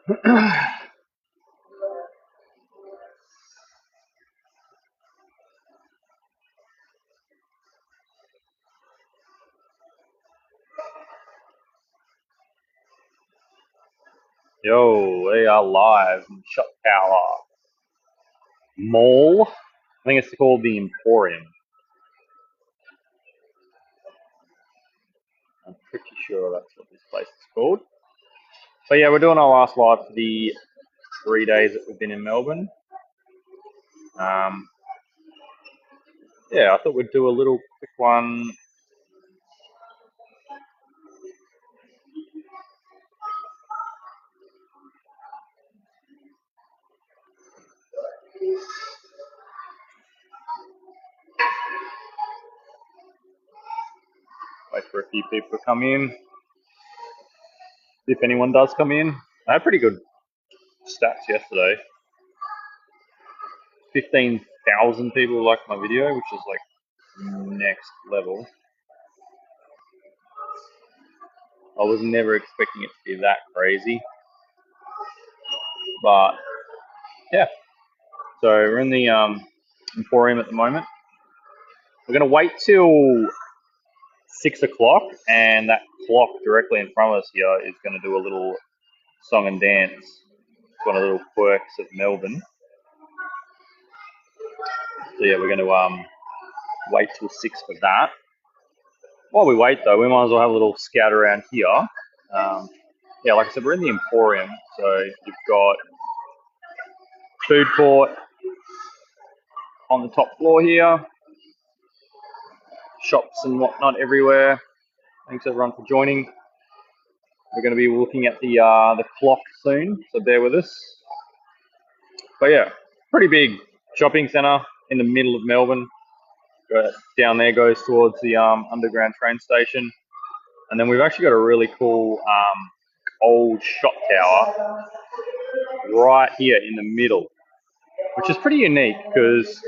Yo, we are live in Shot Tower Mall. I think it's called the Emporium. I'm pretty sure that's what this place is called. So yeah, we're doing our last live for the 3 days that we've been in Melbourne. Um, yeah, I thought we'd do a little quick one. Wait for a few people to come in. If anyone does come in, I had pretty good stats yesterday. 15,000 people liked my video, which is like next level. I was never expecting it to be that crazy, but yeah. So we're in the Emporium at the moment. We're going to wait till 6 o'clock, and that clock directly in front of us here is going to do a little song and dance. It's one of the little quirks of Melbourne. So yeah, we're going to wait till 6 for that. While we wait though, we might as well have a little scout around here. Yeah, like I said, we're in the Emporium, so you've got food court on the top floor here, shops and whatnot everywhere. Thanks everyone for joining. We're going to be looking at the clock soon, so bear with us. But yeah, pretty big shopping centre in the middle of Melbourne. Down there goes towards the underground train station, and then we've actually got a really cool old shot tower right here in the middle, which is pretty unique because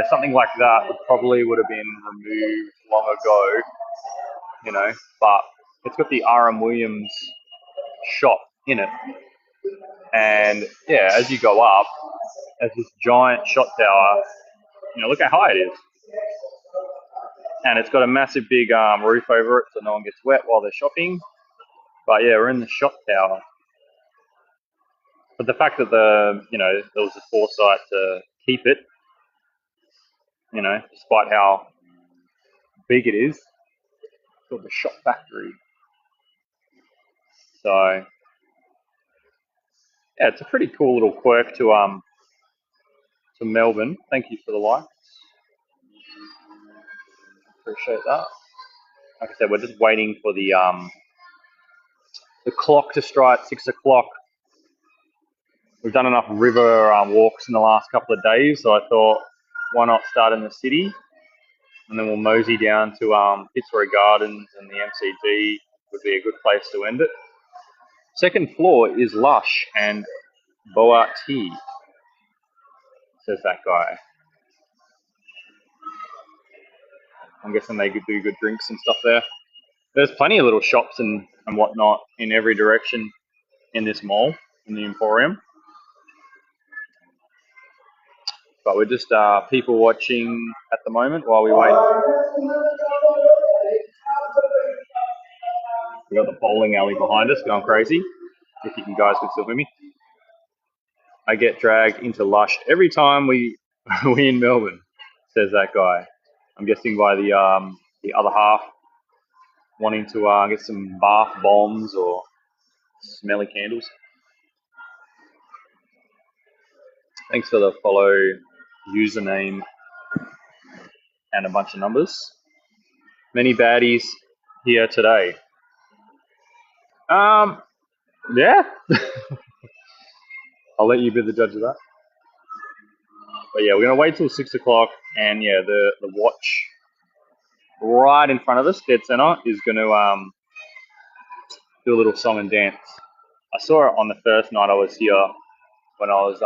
something like that would have been removed long ago, but it's got the R.M. Williams shop in it. And yeah, as you go up, as this giant shot tower, look how high it is. And it's got a massive big roof over it so no one gets wet while they're shopping. But yeah, we're in the shot tower. But the fact that there was a foresight to keep it, despite how big it is, it's called the shot factory. So yeah, it's a pretty cool little quirk to Melbourne. Thank you for the likes. Appreciate that. Like I said, we're just waiting for the clock to strike 6 o'clock. We've done enough river walks in the last couple of days, so I thought, why not start in the city, and then we'll mosey down to Fitzroy Gardens, and the MCG would be a good place to end it. Second floor is lush and boa tea, says that guy. I'm guessing they could do good drinks and stuff there. There's plenty of little shops and whatnot in every direction in this mall, in the Emporium. But we're just people watching at the moment while we wait. We've got the bowling alley behind us going crazy, if you guys can still hear me. I get dragged into Lush every time we in Melbourne, says that guy. I'm guessing by the other half wanting to get some bath bombs or smelly candles. Thanks for the follow username and a bunch of numbers. Many baddies here today. Yeah. I'll let you be the judge of that. But yeah, we're gonna wait till 6 o'clock, and yeah, the watch right in front of us, dead center, is gonna do a little song and dance. I saw it on the first night I was here when I was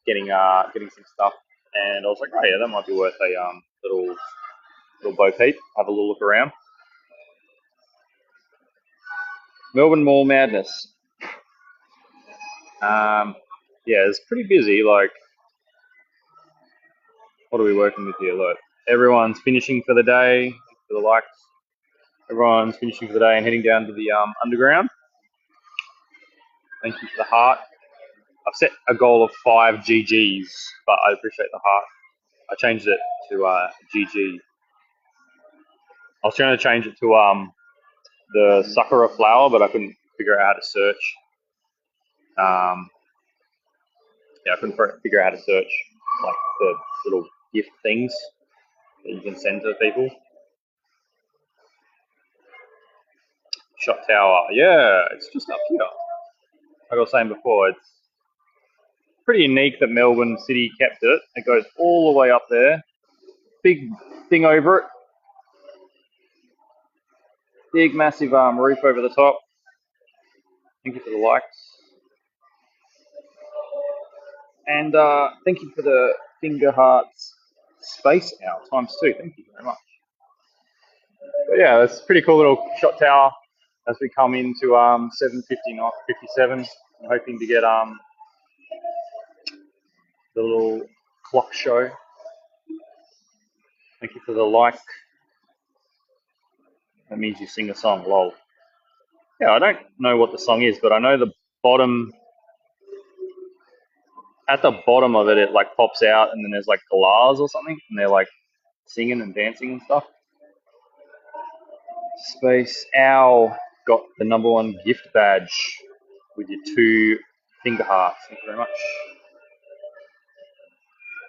getting some stuff, and I was like, oh yeah, that might be worth a little bo peep. Have a little look around. Melbourne Mall madness. Yeah, it's pretty busy. Like, what are we working with here? Look, everyone's finishing for the day. For the likes, everyone's finishing for the day and heading down to the underground. Thank you for the heart. I've set a goal of 5 GGs, but I appreciate the heart. I changed it to GG. I was trying to change it to the Sakura flower, but I couldn't figure out how to search. Yeah, I couldn't figure out how to search like the little gift things that you can send to people. Shot tower, yeah, it's just up here. Like I was saying before, it's pretty unique that Melbourne City kept it. It goes all the way up there. Big thing over it. Big massive roof over the top. Thank you for the likes. And thank you for the finger hearts space out ×2. Thank you very much. But yeah, it's a pretty cool little shot tower as we come into 7:50, not 57. I'm hoping to get the little clock show. Thank you for the like. That means you sing a song, lol. Yeah, I don't know what the song is, but I know the bottom, at the bottom of it, it like pops out and then there's like galahs or something, and they're like singing and dancing and stuff. Space Owl got the #1 gift badge with your 2 finger hearts. Thank you very much.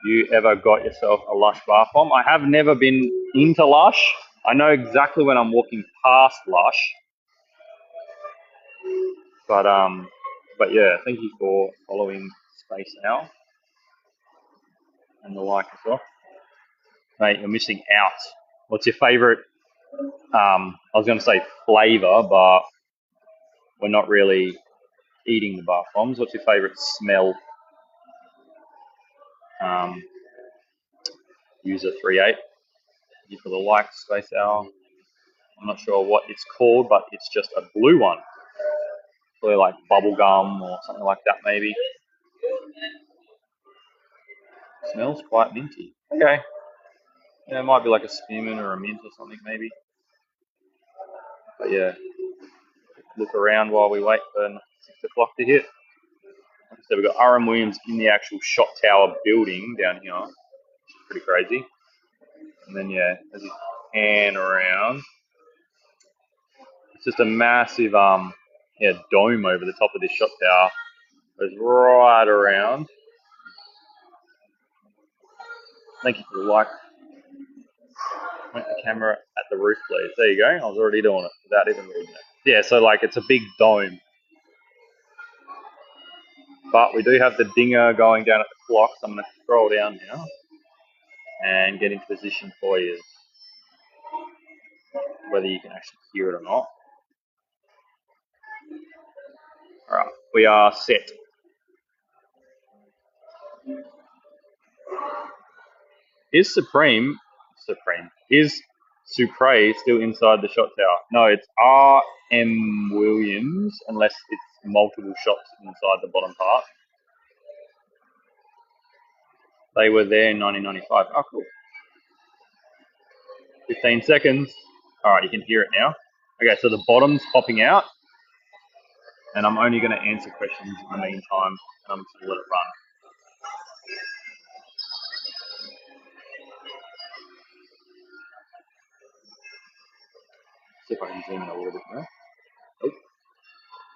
You ever got yourself a Lush bath bomb? I have never been into Lush. I know exactly when I'm walking past Lush, but yeah, thank you for following Space Owl and the like as well. Mate, you're missing out. What's your favourite? I was going to say flavour, but we're not really eating the bath bombs. What's your favourite smell? Um, User 38. Thank you for the like, Space Owl. I'm not sure what it's called, but it's just a blue one. Probably like bubble gum or something like that, maybe. Smells quite minty. Okay. Yeah, it might be like a spearmint or a mint or something, maybe. But yeah, look around while we wait for 6 o'clock to hit. Like I said, we've got RM Williams in the actual shot tower building down here. Pretty crazy. And then yeah, as you pan around, it's just a massive dome over the top of this shot tower. Goes right around. Thank you for the like. Point the camera at the roof, please. There you go. I was already doing it without even reading it. Yeah, so like it's a big dome. But we do have the dinger going down at the clock, so I'm going to scroll down now and get into position for you, whether you can actually hear it or not. All right, we are set. Is is Supre still inside the shot tower? No, it's RM Williams, unless it's multiple shots inside the bottom part. They were there in 1995. Oh, cool. 15 seconds. All right, you can hear it now. Okay, so the bottom's popping out, and I'm only going to answer questions in the meantime, and I'm just going to let it run. See if I can zoom in a little bit more. Oh,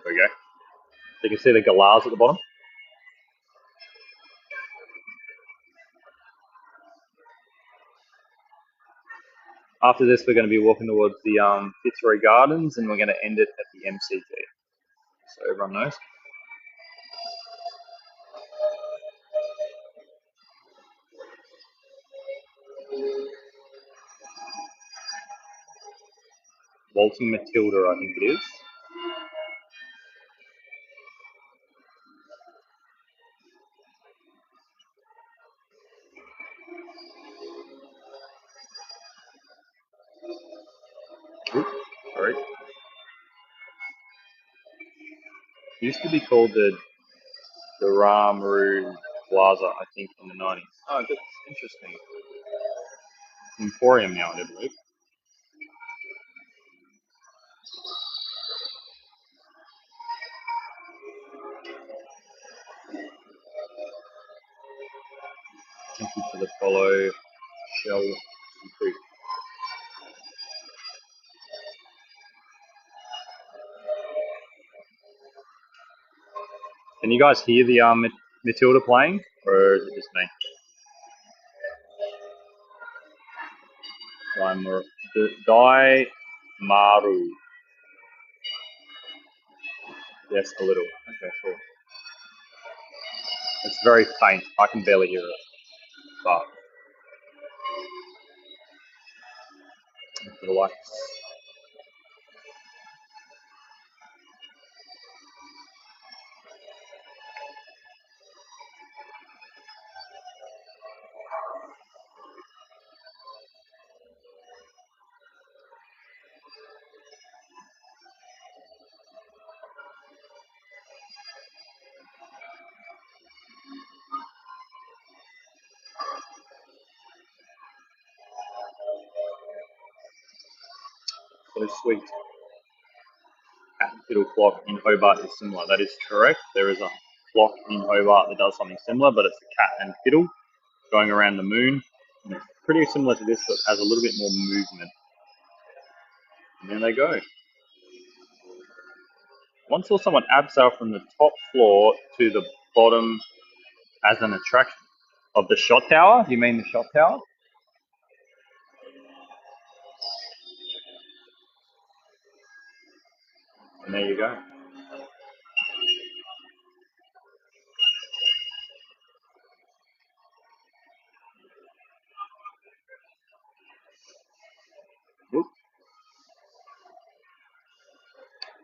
there we go. So you can see the galahs at the bottom. After this, we're going to be walking towards the Fitzroy Gardens, and we're going to end it at the MCG. So everyone knows. Waltzing Matilda, I think it is. Oops, sorry. It used to be called the the Ramaru Plaza, I think, in the 90s. Oh, that's interesting. Emporium now, I believe. Thank you for the follow, Shell and Creek. Can you guys hear the Matilda playing, or is it just me? Dai Maru. Yes, a little. Okay, cool. It's very faint. I can barely hear it. But for the likes. So sweet. Cat and fiddle clock in Hobart is similar. That is correct. There is a clock in Hobart that does something similar, but it's a cat and fiddle going around the moon. And it's pretty similar to this, but has a little bit more movement. And there they go. Once saw someone abseil from the top floor to the bottom as an attraction of the shot tower. Do you mean the shot tower? And there you go. Whoop.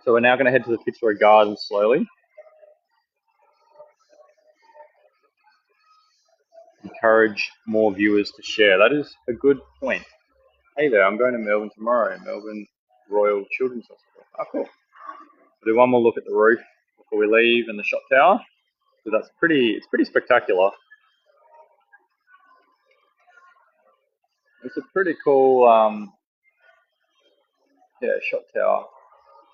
So we're now going to head to the Fitzroy Gardens slowly. Encourage more viewers to share. That is a good point. Hey there, I'm going to Melbourne tomorrow. Melbourne Royal Children's Hospital. Oh, cool. We'll do one more look at the roof before we leave and the shot tower. So it's pretty spectacular. It's a pretty cool, shot tower.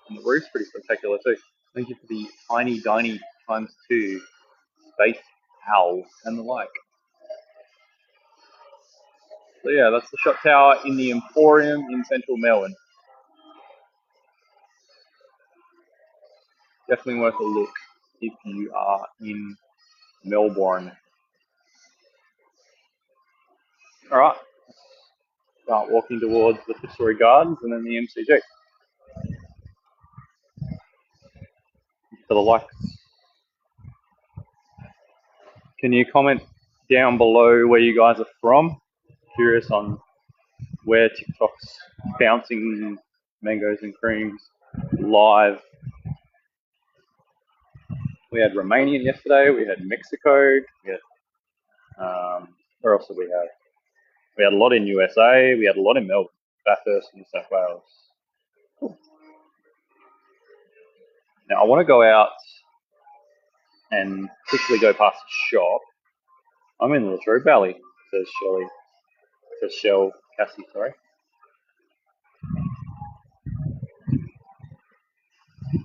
And the roof's pretty spectacular too. Thank you for the tiny diny ×2 space owl and the like. So yeah, that's the shot tower in the Emporium in central Melbourne. Definitely worth a look if you are in Melbourne. All right, start walking towards the Fitzroy Gardens and then the MCG. For the likes, can you comment down below where you guys are from? Curious on where TikTok's bouncing mangoes and creams live. We had Romanian yesterday. We had Mexico. We had where else did we have? We had a lot in USA. We had a lot in Melbourne, Bathurst, New South Wales. Cool. Now I want to go out and quickly go past the shop. I'm in the Latrobe Valley, says Shelley. Says Shell Cassie, sorry.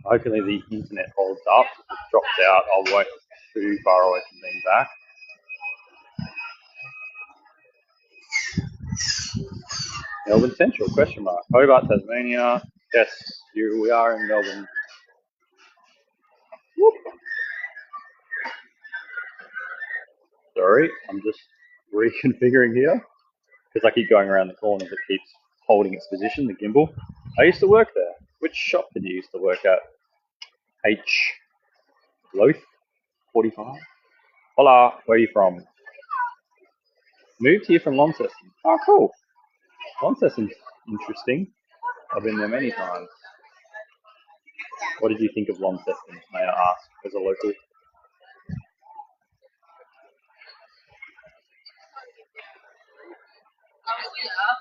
Hopefully the internet holds up. If it drops out, I won't be too far away from being back. Melbourne Central, question mark. Hobart, Tasmania. Yes, we are in Melbourne. Whoop. Sorry, I'm just reconfiguring here because I keep going around the corners. It keeps holding its position, the gimbal. I used to work there. Which shop did you used to work at? H. Loth, 45. Hola, where are you from? Moved here from Launceston. Oh, cool. Launceston's interesting. I've been there many times. What did you think of Launceston, may I ask, as a local?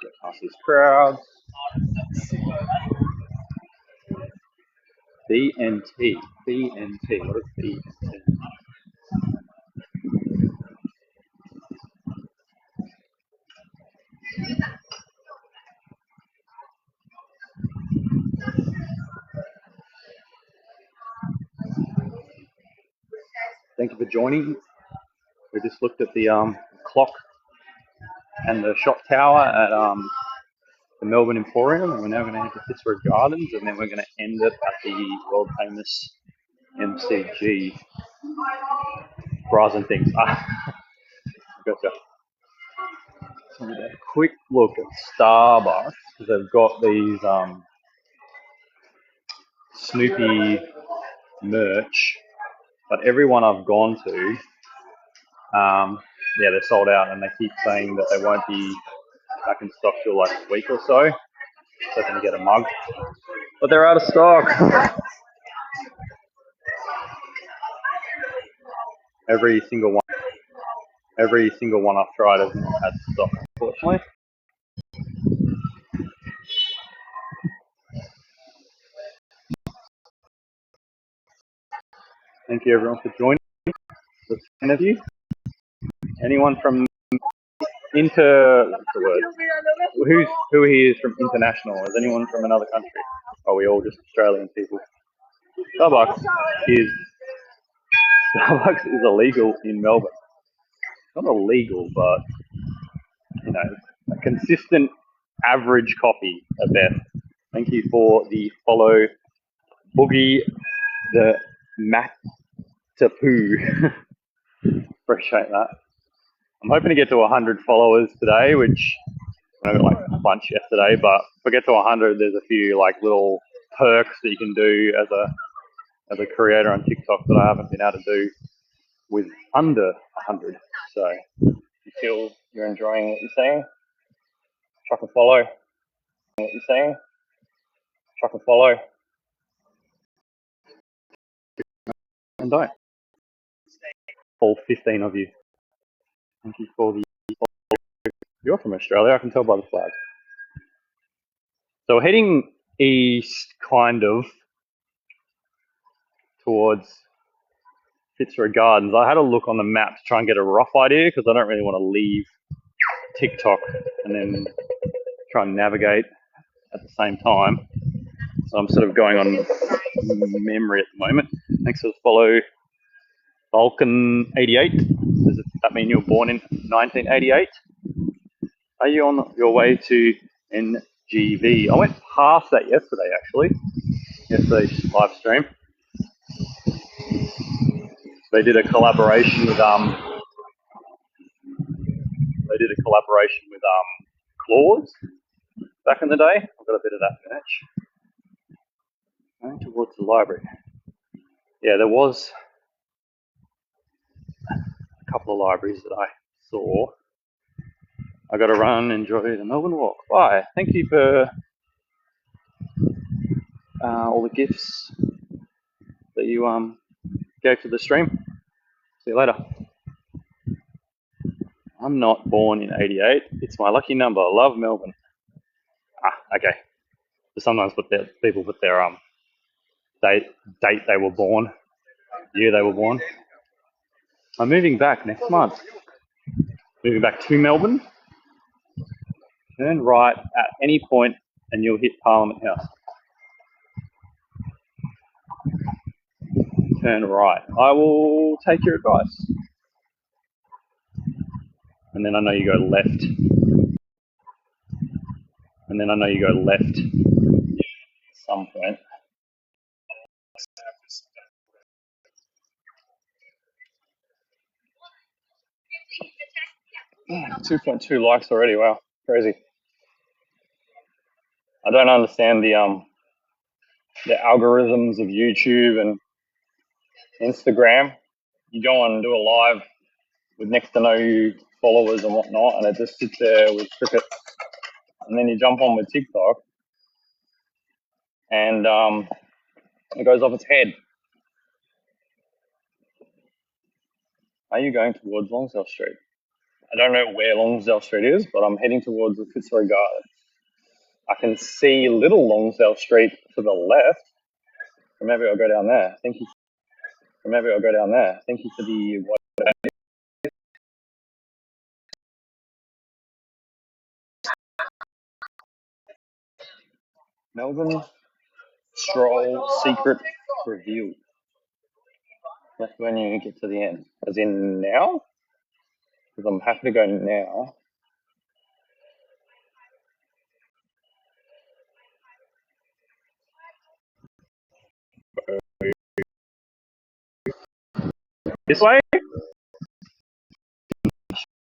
Get past these crowds. BNT. BNT. What is BNT? Thank you for joining. We just looked at the clock and the shot tower at the Melbourne Emporium, and we're now going to head to Fitzroy Gardens, and then we're going to end it at the world famous MCG. Bras and things. Gotcha. So we had a quick look at Starbucks because they've got these Snoopy merch, but everyone I've gone to, yeah, they're sold out, and they keep saying that they won't be back in stock till like a week or so. So I can get a mug, but they're out of stock. every single one I've tried has not had stock, unfortunately. Thank you everyone for joining. There's 10 of you. Anyone from what's the word? Who here is from international? Is anyone from another country? Are we all just Australian people? Starbucks is Starbucks is illegal in Melbourne. Not illegal, but you know, a consistent average coffee at best. Thank you for the follow, Boogie the Matapu. Appreciate that. I'm hoping to get to 100 followers today, which I got like a bunch yesterday, but if I get to 100, there's a few like little perks that you can do as a creator on TikTok that I haven't been able to do with under 100. So if you feel you're enjoying what you're saying, chuck a follow. What you're saying, chuck a follow. And don't. All 15 of you. Thank you for the. You're from Australia, I can tell by the flag. So we're heading east, kind of, towards Fitzroy Gardens. I had a look on the map to try and get a rough idea because I don't really want to leave TikTok and then try and navigate at the same time. So I'm sort of going on memory at the moment. Thanks for the follow, Vulcan88. Does that mean you were born in 1988? Are you on your way to NGV? I went past that yesterday, actually. Yesterday's live stream. They did a collaboration with Claws back in the day. I've got a bit of that merch. Going towards the library. Yeah, there was a couple of libraries that I saw. I got to run, enjoy the Melbourne walk. Bye. Thank you for all the gifts that you gave to the stream. See you later. I'm not born in '88. It's my lucky number. I love Melbourne. Okay. So sometimes people put their date they were born, year they were born. I'm moving back next month. Moving back to Melbourne. Turn right at any point and you'll hit Parliament House. Turn right. I will take your advice. And then I know you go left. At some point. 2.2 likes already. Wow, crazy. I don't understand the algorithms of YouTube and Instagram. You go on and do a live with next to no followers and whatnot, and it just sits there with cricket. And then you jump on with TikTok, and it goes off its head. Are you going towards Lonsdale Street? I don't know where Lonsdale Street is, but I'm heading towards the Fitzroy Gardens. I can see Little Lonsdale Street to the left. Or maybe I'll go down there. Thank you. Thank you for the. Melbourne Stroll Secret Reveal. Left when you get to the end. As in now? Because I'm happy to go now. This way?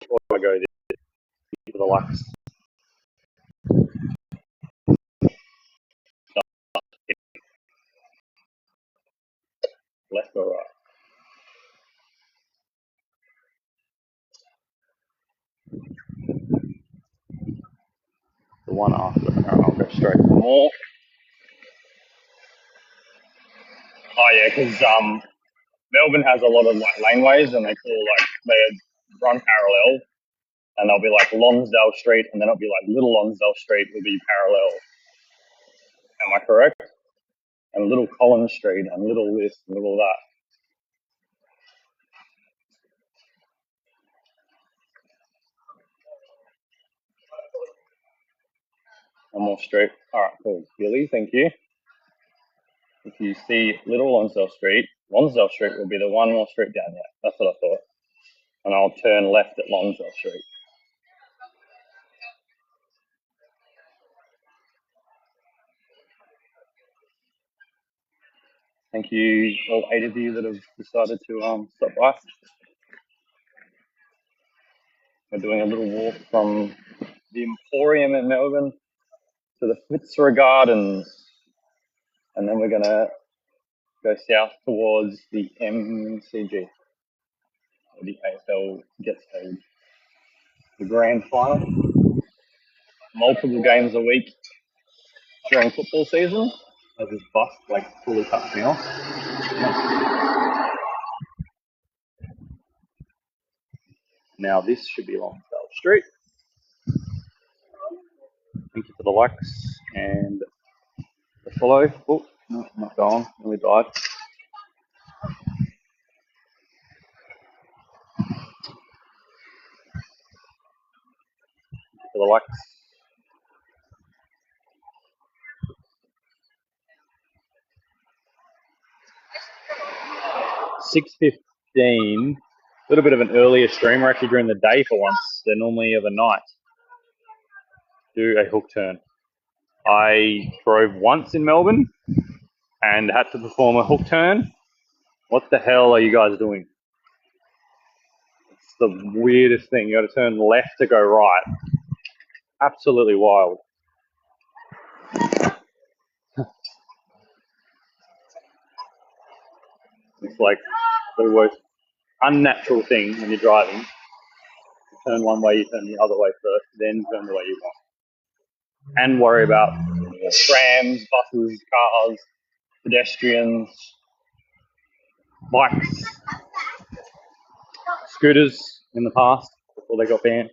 Or do I go this to the left? Left or right? The one after. Alright, I'll go straight for more. Oh yeah, because Melbourne has a lot of like laneways, and they run parallel, and they'll be like Lonsdale Street, and then it'll be like Little Lonsdale Street will be parallel. Am I correct? And Little Collins Street, and Little this, and Little that. One more street. All right, cool. Billy, thank you. If you see Little Lonsdale Street will be the one more street down here. That's what I thought. And I'll turn left at Lonsdale Street. Thank you, all 8 of you that have decided to stop by. We're doing a little walk from the Emporium in Melbourne to the Fitzroy Gardens, and then we're going to go south towards the MCG, or the AFL Gets Paid, the grand final. Multiple games a week during football season. As this bus fully cuts me off. Now this should be Lonsdale Street. Thank you for the likes and the follow. Oh, no, I'm not going. Nearly died. For the likes. 6:15. A little bit of an earlier stream. We're actually during the day for once. They're normally of the night. Do a hook turn. I drove once in Melbourne and had to perform a hook turn. What the hell are you guys doing? It's the weirdest thing. You got to turn left to go right. Absolutely wild. It's like the most unnatural thing when you're driving. You turn one way, you turn the other way first, then turn the way you want. And worry about trams, buses, cars, pedestrians, bikes, scooters in the past before they got banned.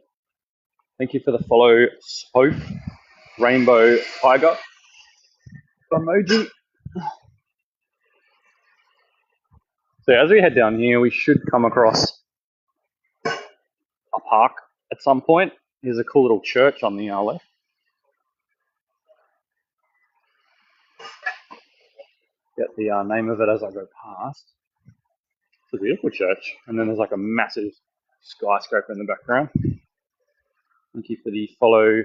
Thank you for the follow, Soph, Rainbow Tiger emoji. So as we head down here, we should come across a park at some point. Here's a cool little church on the left. Get the name of it as I go past. It's a beautiful church. And then there's like a massive skyscraper in the background. Thank you for the follow,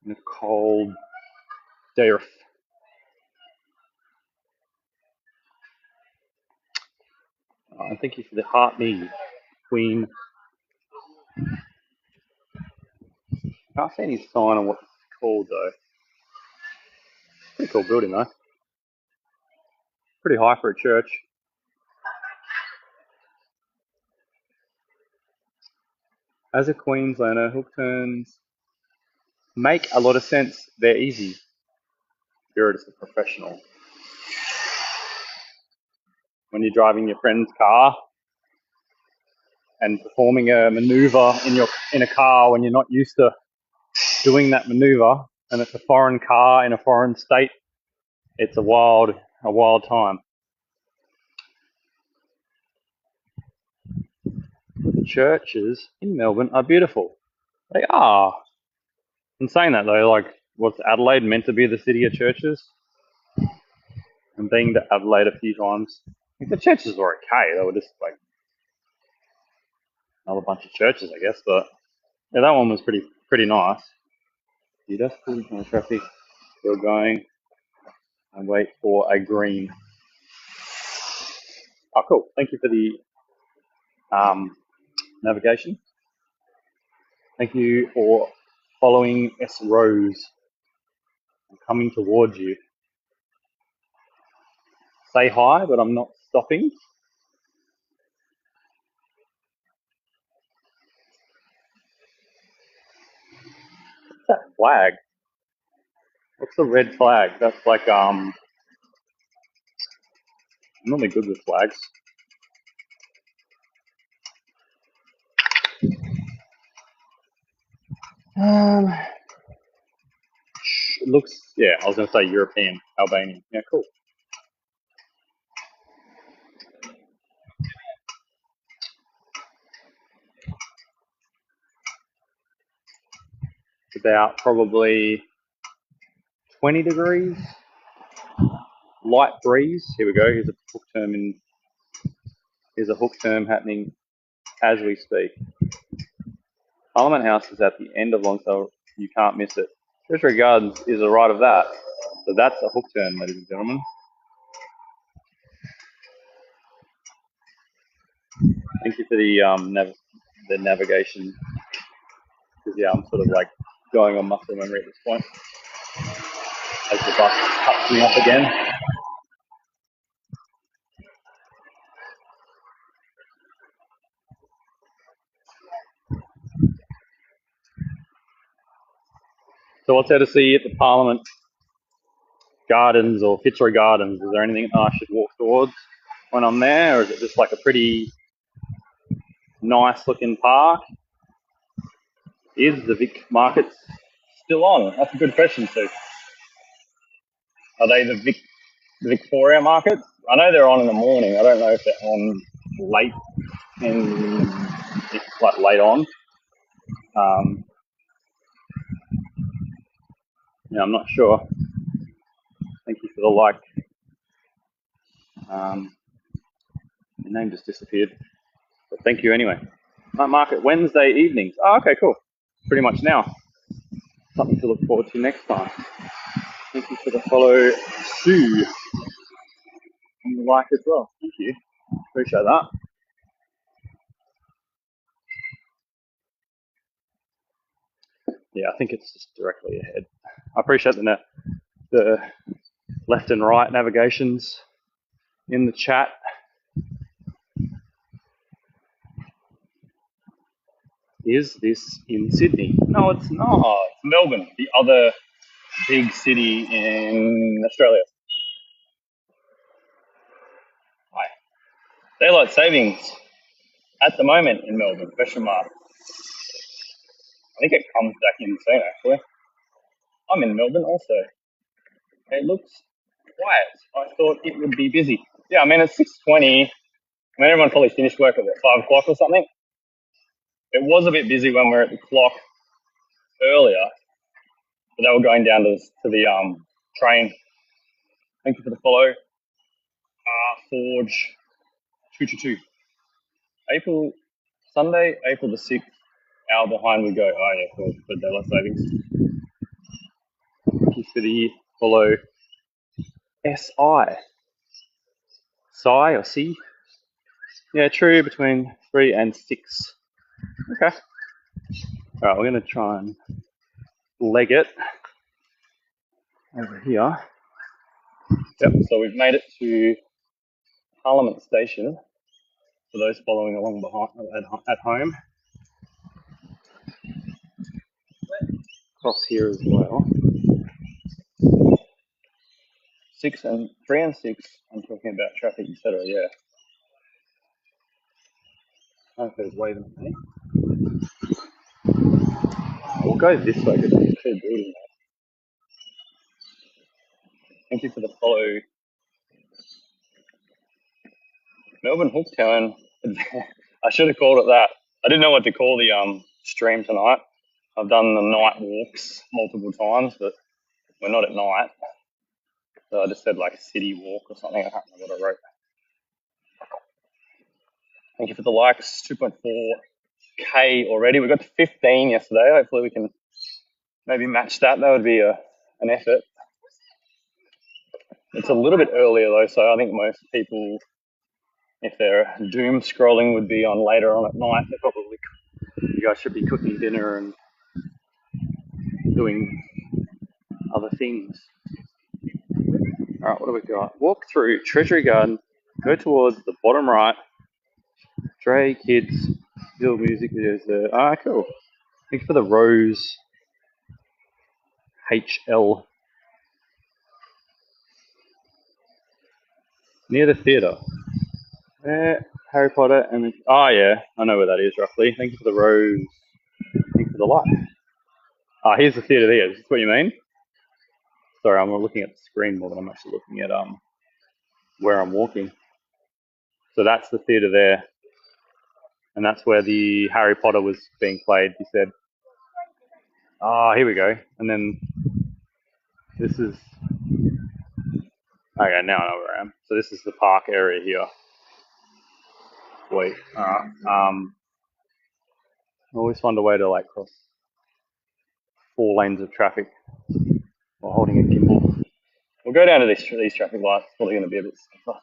Nicole Dayriff. Thank you for the heart me, Queen. Can't see any sign on what it's called though. Pretty cool building though. Pretty high for a church. As a Queenslander, hook turns make a lot of sense. They're easy. You're just a professional. When you're driving your friend's car and performing a maneuver in a car when you're not used to doing that maneuver, and it's a foreign car in a foreign state, it's a wild time. The churches in Melbourne are beautiful. They are. In saying that though, like, what's Adelaide meant to be the city of churches? And being to Adelaide a few times, Like, the churches were okay. They were just like another bunch of churches, I guess. But yeah, that one was pretty nice. You just pull into traffic. Still going and wait for a green. Oh, cool. Thank you for the navigation. Thank you for following S Rose. I'm coming towards you. Say hi, but I'm not stopping. What's that flag? What's the red flag? That's like I'm normally good with flags. It looks, yeah, I was going to say European, Albanian. Yeah, cool. It's about probably 20 degrees, light breeze. Here we go. Here's a hook term happening as we speak. Parliament House is at the end of Longsail. You can't miss it. Treasury Gardens is a right of that. So that's a hook turn, ladies and gentlemen. Thank you for the navigation. Because yeah, I'm sort of like going on muscle memory at this point as the bus cuts me up again. So what's there to see at the Parliament Gardens or Fitzroy Gardens? Is there anything I should walk towards when I'm there, or is it just like a pretty nice looking park? Is the Vic markets still on? That's a good question, Sue. Are they the Victoria markets? I know they're on in the morning. I don't know if they're on late in it's like late on. Um, yeah, I'm not sure. Thank you for the like. The name just disappeared. But thank you anyway. Night market Wednesday evenings. Oh, okay, cool. Pretty much now. Something to look forward to next time. Thank you for the follow, Sue, and the like as well. Thank you. Appreciate that. Yeah, I think it's just directly ahead. I appreciate the left and right navigations in the chat. Is this in Sydney? No, it's not. It's Melbourne, the other big city in Australia. Hi. Daylight savings at the moment in Melbourne, question mark. I think it comes back in soon, actually. I'm in Melbourne also. It looks quiet. I thought it would be busy. Yeah, I mean, it's 6:20. I mean, everyone probably finished work at what, 5 o'clock or something. It was a bit busy when we were at the clock earlier, but they were going down to the train. Thank you for the follow. Forge 222. Sunday, April the 6th, hour behind we go. Oh, yeah, for daylight savings. Thank you for the follow. SI. Psi or C? Yeah, true, between 3 and 6. Okay. All right, we're going to try and leg it over here. Yep, so we've made it to Parliament Station for those following along at home. Cross here as well. 3 and 6, I'm talking about traffic, etc. Yeah. I don't know if there's waving at me. We'll go this way because there's two buildings. Thank you for the follow. Melbourne Hooktown. I should have called it that. I didn't know what to call the stream tonight. I've done the night walks multiple times, but we're not at night. So I just said like city walk or something. I can't remember what I wrote. Thank you for the likes. 2.4K already. We got to 15 yesterday. Hopefully we can maybe match that. That would be an effort. It's a little bit earlier though, so I think most people, if they're doom scrolling, would be on later on at night. They're probably, you guys should be cooking dinner and doing other things. All right, what do we got? Walk through Treasury Garden, go towards the bottom right. Dre Kids, little music videos there. Ah, cool. Thanks for the Rose HL. Near the theatre. Harry Potter and the, oh yeah, I know where that is roughly. Thank you for the Rose. Thank you for the light. Ah, here's the theatre there. Is this what you mean? Sorry, I'm looking at the screen more than I'm actually looking at where I'm walking. So that's the theatre there. And that's where the Harry Potter was being played, he said. Ah, here we go. And then this is, okay, now I know where I am. So this is the park area here. Wait, alright. I always find a way to like cross 4 lanes of traffic while holding a gimbal. We'll go down to these traffic lights. It's probably going to be a bit safer.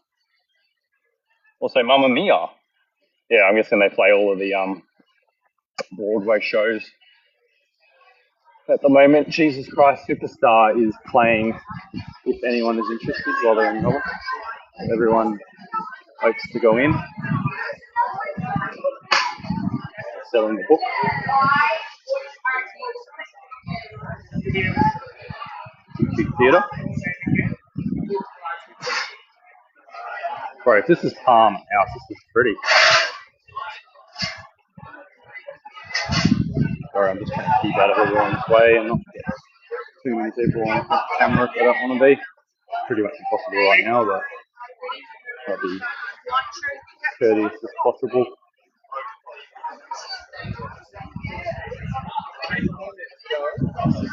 Also, Mamma Mia. Yeah, I'm guessing they play all of the Broadway shows at the moment. Jesus Christ Superstar is playing, if anyone is interested, while they're in Melbourne. Everyone hopes to go in. Selling the book. Big theatre. Bro, if this is Palm House, this is pretty. Sorry, I'm just trying to keep out of everyone's way and not get too many people on camera if I don't want to be. Pretty much impossible right now, but I'll be courteous as possible.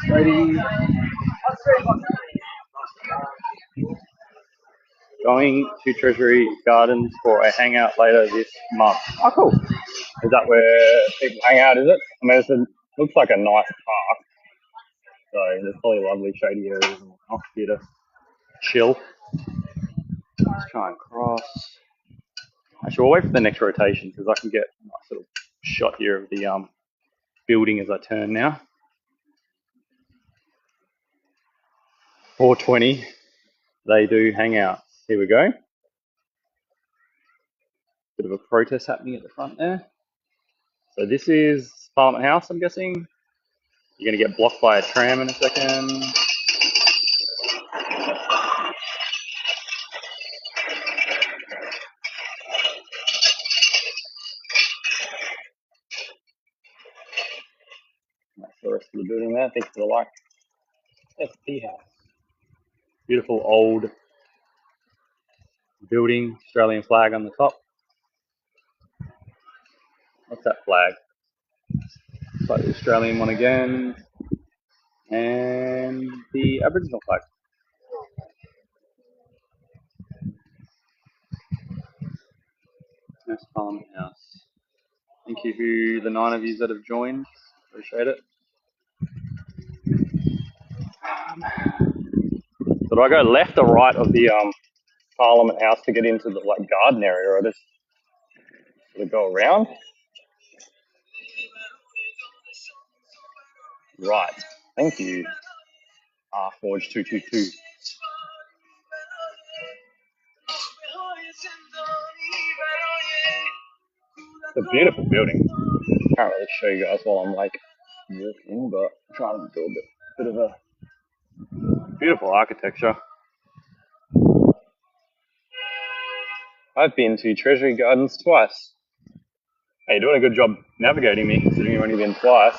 Ready. Going to Treasury Gardens for a hangout later this month. Oh, cool. Is that where people hang out, is it? I mean, it looks like a nice park. So there's probably lovely shady areas and whatnot here to chill. Let's try and cross. Actually, we'll wait for the next rotation because I can get a nice little shot here of the building as I turn now. 4:20, they do hang out. Here we go. Bit of a protest happening at the front there. So this is Parliament House, I'm guessing. You're going to get blocked by a tram in a second. That's the rest of the building there. Thanks for the like. That's the house. Beautiful old building, Australian flag on the top. What's that flag? It's like the Australian one again. And the Aboriginal flag. Nice Parliament House. Thank you to the 9 of you that have joined. Appreciate it. So do I go left or right of the Parliament House to get into the like garden area, or just sort of go around? Right. Thank you. Forge 222. It's a beautiful building. Can't really show you guys while I'm like walking, but I'm trying to do a bit of a beautiful architecture. I've been to Treasury Gardens twice. Hey, you're doing a good job navigating me, considering you've only been twice.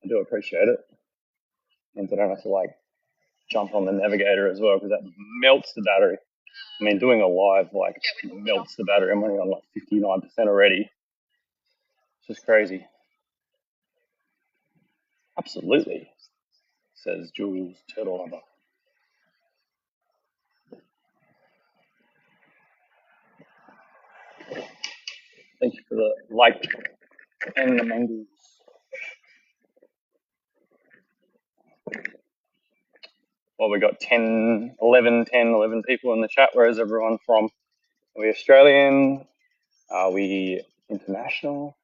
I do appreciate it. Means I don't have to like jump on the navigator as well, because that melts the battery. I mean, doing a live like melts the battery. I'm only on like 59% already. It's just crazy. Absolutely, says Jules Turtle Lover. Thank you for the like and the mangoes. Well, we got 11 people in the chat. Where is everyone from? Are we Australian? Are we international?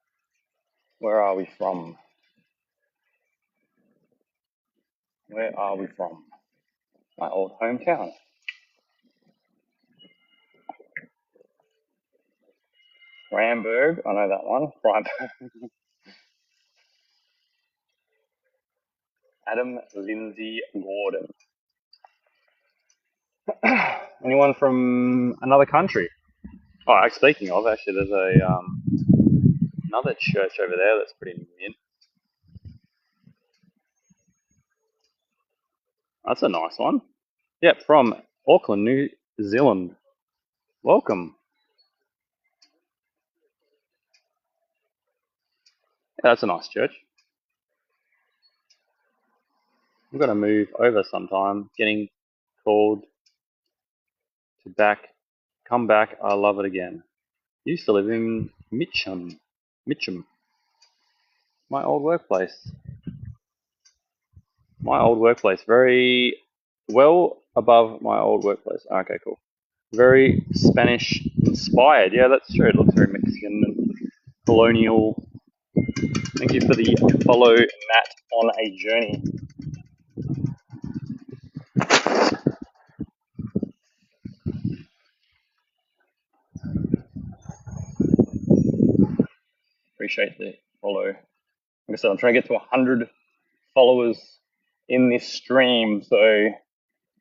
Where are we from? Where are we from? My old hometown. Ramberg, I know that one. Freiburg. Adam Lindsay Gordon. Anyone from another country? Oh, speaking of, actually, there's a another church over there that's pretty neat. That's a nice one. Yep, from Auckland, New Zealand. Welcome. Yeah, that's a nice church. I'm gonna move over sometime. Getting called to come back. I love it again. Used to live in Mitcham, my old workplace. My old workplace, very well above my old workplace. Okay, cool. Very Spanish inspired. Yeah, that's true. It looks very Mexican and colonial. Thank you for the follow, Matt, on a journey. Appreciate the follow. Like I said, I'm trying to get to 100 followers in this stream, so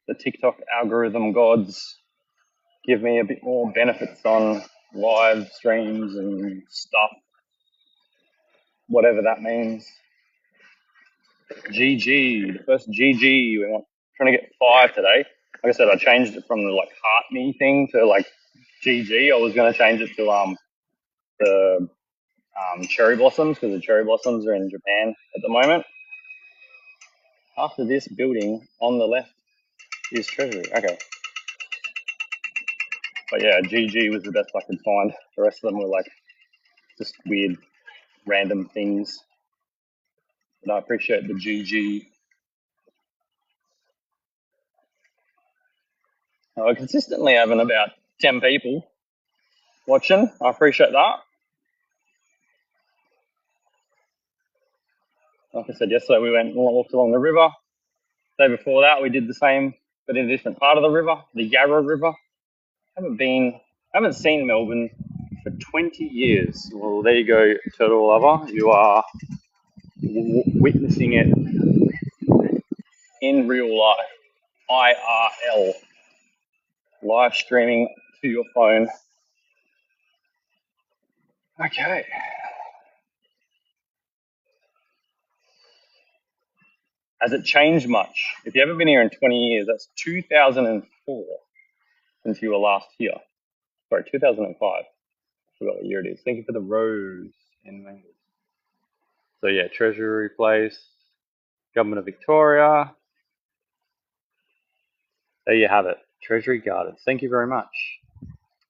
the TikTok algorithm gods give me a bit more benefits on live streams and stuff, whatever that means. GG, the first GG. We want trying to get 5 today. Like I said, I changed it from the like heart me thing to like GG. I was going to change it to the cherry blossoms because the cherry blossoms are in Japan at the moment. After this building on the left is Treasury. Okay. But yeah, GG was the best I could find. The rest of them were like just weird, random things. But I appreciate the GG. We're consistently having about 10 people watching. I appreciate that. Like I said yesterday, we went and walked along the river. The day before that, we did the same, but in a different part of the river, the Yarra River. Haven't seen Melbourne for 20 years. Well, there you go, turtle lover. You are witnessing it in real life. IRL. Live streaming to your phone. Okay. Has it changed much? If you haven't been here in 20 years, that's 2004 since you were last here. Sorry, 2005. I forgot what year it is. Thank you for the rose and mangoes. So yeah, Treasury Place, Government of Victoria. There you have it. Treasury Gardens. Thank you very much.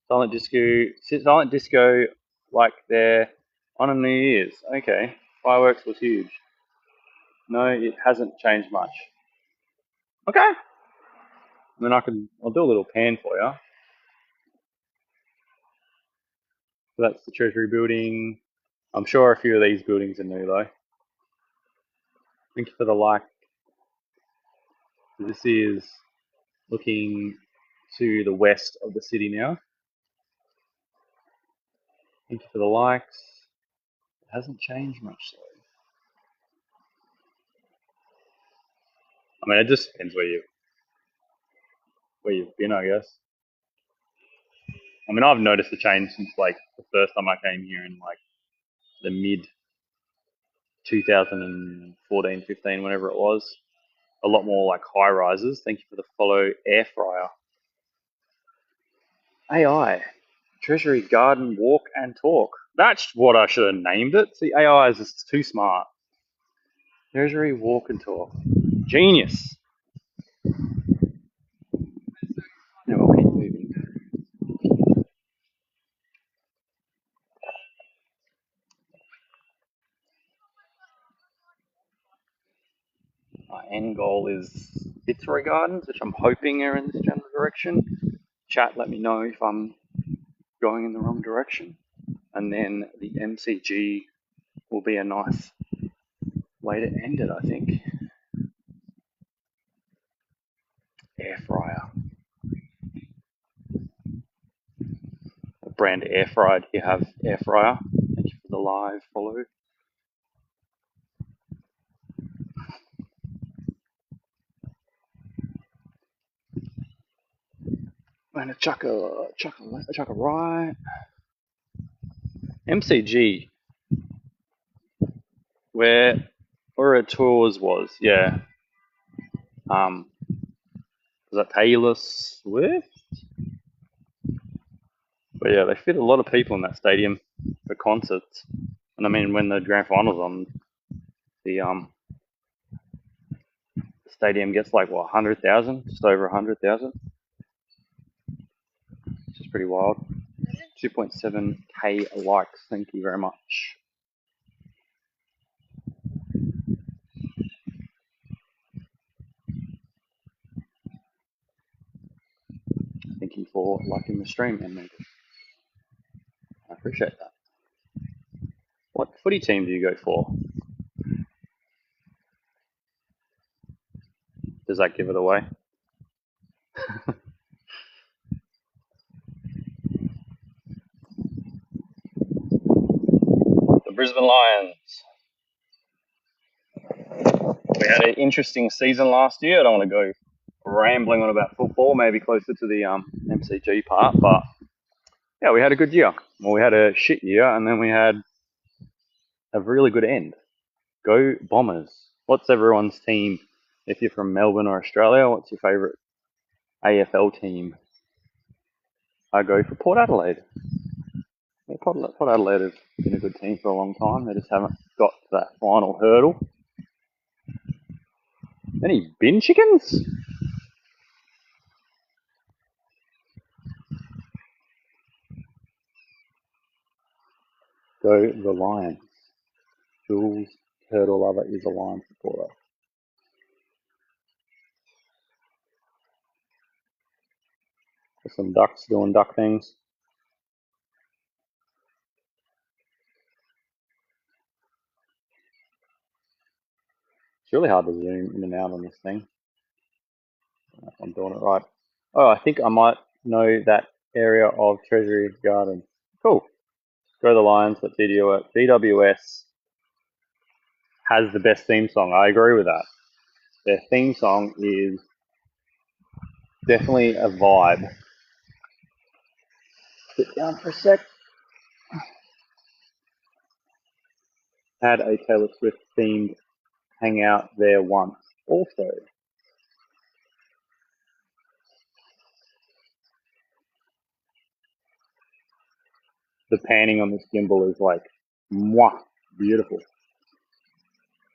Silent disco like they're on a New Year's. Okay. Fireworks was huge. No, it hasn't changed much. Okay. And then I'll do a little pan for you. So that's the Treasury building. I'm sure a few of these buildings are new though. Thank you for the like. So this is looking to the west of the city now. Thank you for the likes. It hasn't changed much though. I mean, it just depends where you've been, I guess. I mean, I've noticed a change since like the first time I came here in like the mid 2014, 15, whenever it was. A lot more like high rises. Thank you for the follow, air fryer. AI, Treasury Garden Walk and Talk. That's what I should have named it. See, AI is just too smart. Treasury Walk and Talk. Genius. Now we'll keep moving. My end goal is Fitzroy Gardens, which I'm hoping are in this general direction. Chat, let me know if I'm going in the wrong direction. And then the MCG will be a nice way to end it, I think. Air fryer. A brand air fryer. Do you have air fryer? Thank you for the live follow. And a chuck a right. MCG, where our tours was, yeah. Was that Taylor Swift? But yeah, they fit a lot of people in that stadium for concerts. And I mean, when the grand finals on, the stadium gets like what 100,000, just over 100,000, which is pretty wild. 2.7k likes. Thank you very much. Thank you for liking the stream, and I appreciate that. What footy team do you go for? Does that give it away? The Brisbane Lions. We had an interesting season last year. I don't want to go rambling on about football, maybe closer to the MCG part, but yeah, we had a good year. Well, we had a shit year, and then we had a really good end. Go Bombers. What's everyone's team? If you're from Melbourne or Australia, what's your favourite AFL team? I go for Port Adelaide. Yeah, Port Adelaide has been a good team for a long time. They just haven't got to that final hurdle. Any bin chickens? Go the Lions. Jules Turtle Lover is a Lions supporter. There's some ducks doing duck things. It's really hard to zoom in and out on this thing. I don't know if I'm doing it right. Oh, I think I might know that area of Treasury Garden. Cool. Go the Lions, but BWS has the best theme song. I agree with that. Their theme song is definitely a vibe. Sit down for a sec. Had a Taylor Swift themed hangout there once. Also, the panning on this gimbal is like, mwah, beautiful.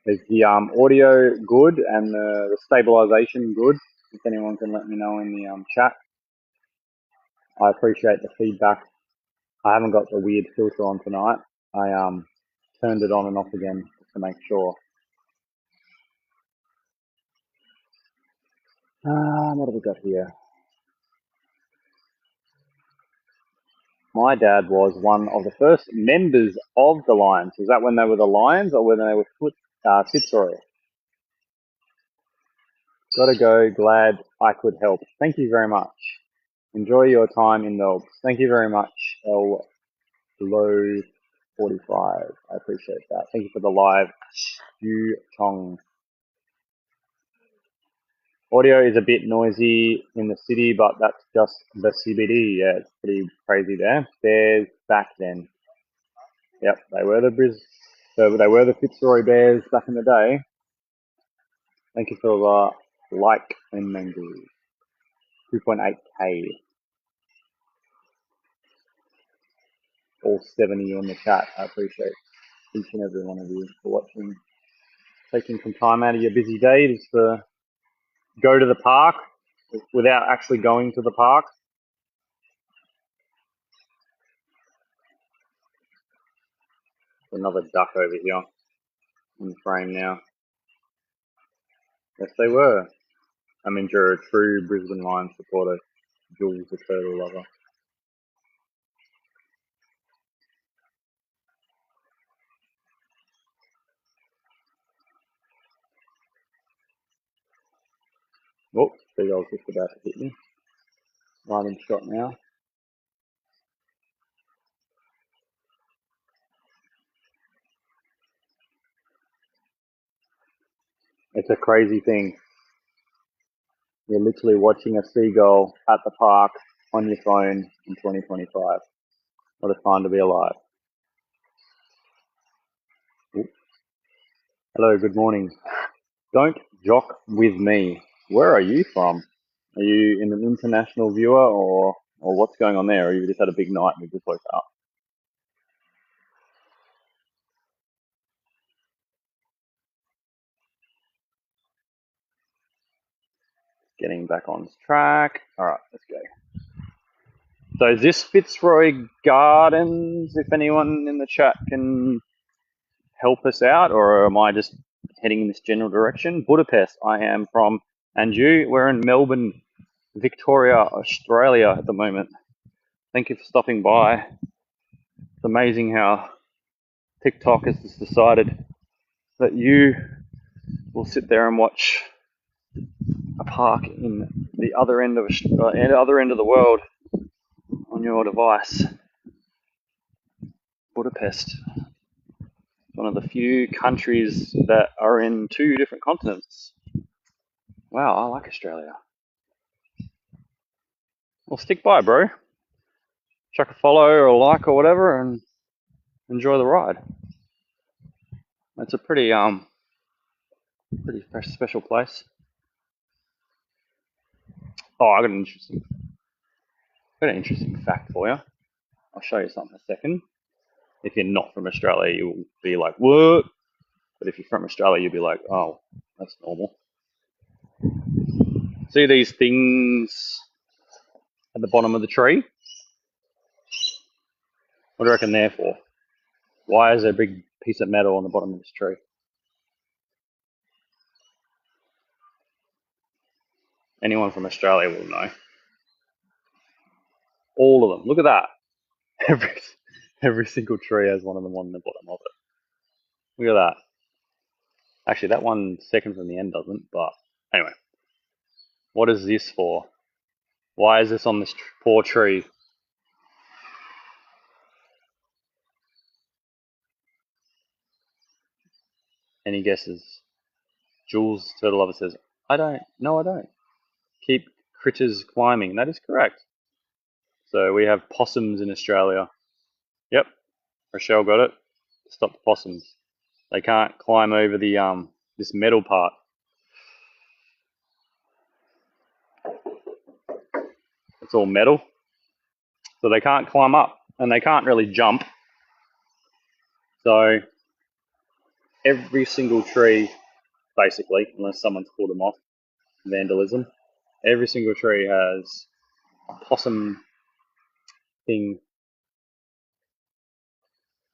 Is the audio good and the stabilization good? If anyone can let me know in the chat. I appreciate the feedback. I haven't got the weird filter on tonight. I turned it on and off again just to make sure. What have we got here? My dad was one of the first members of the Lions. Was that when they were the Lions or when they were Fitzroy? Gotta go. Glad I could help. Thank you very much. Enjoy your time in Melbourne. Thank you very much, El Low 45. I appreciate that. Thank you for the live. Yu Chong. Audio is a bit noisy in the city, but that's just the CBD. Yeah, it's pretty crazy there. Bears back then. Yep, they were they were the Fitzroy Bears back in the day. Thank you for the like and mango. 2.8k. All 70 on the chat. I appreciate each and every one of you for watching. Taking some time out of your busy day just to go to the park without actually going to the park. Another duck over here in the frame now. Yes, they were. I mean, you're a true Brisbane Lions supporter. Jules, the turtle lover. Oh, Seagull's just about to hit me. Right in shot now. It's a crazy thing. You're literally watching a seagull at the park on your phone in 2025. What a time to be alive. Ooh. Hello, good morning. Don't jock with me. Where are you from? Are you in an international viewer or what's going on there? Or you just had a big night and you just woke up? Getting back on track. All right, let's go. So is this Fitzroy Gardens? If anyone in the chat can help us out, or am I just heading in this general direction? Budapest, I am from, and you? We're in Melbourne, Victoria, Australia at the moment. Thank you for stopping by. It's amazing how TikTok has just decided that you will sit there and watch a park in the other end of the world on your device. Budapest, one of the few countries that are in 2 different continents. Wow, I like Australia. Well, stick by, bro. Chuck a follow or a like or whatever, and enjoy the ride. It's a pretty special place. Oh, I got an interesting fact for you. I'll show you something in a second. If you're not from Australia, you'll be like, what? But if you're from Australia, you'll be like, oh, that's normal. See these things at the bottom of the tree? What do you reckon they're for? Why is there a big piece of metal on the bottom of this tree? Anyone from Australia will know. All of them. Look at that. Every single tree has one of them on the bottom of it. Look at that. Actually, that one second from the end doesn't, but anyway. What is this for? Why is this on this poor tree? Any guesses? Jules Turtle Lover says, I don't. No, I don't. Keep critters climbing. That is correct. So we have possums in Australia. Yep, Rochelle got it. Stop the possums. They can't climb over the this metal part. It's all metal. So they can't climb up and they can't really jump. So every single tree, basically, unless someone's pulled them off, vandalism, every single tree has a possum thing.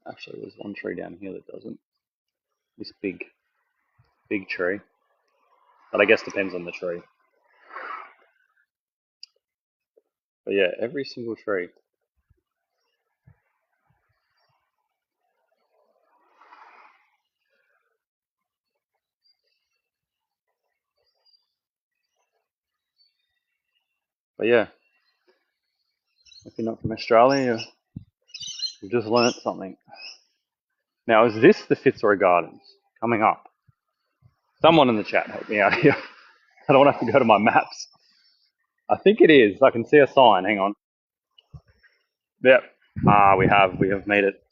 Actually, there's one tree down here that doesn't. This big tree. But I guess depends on the tree. But yeah, every single tree. But yeah, if you're not from Australia, you've just learnt something. Now, is this the Fitzroy Gardens coming up? Someone in the chat help me out here. I don't have to go to my maps. I think it is. I can see a sign. Hang on. Yep. We have made it.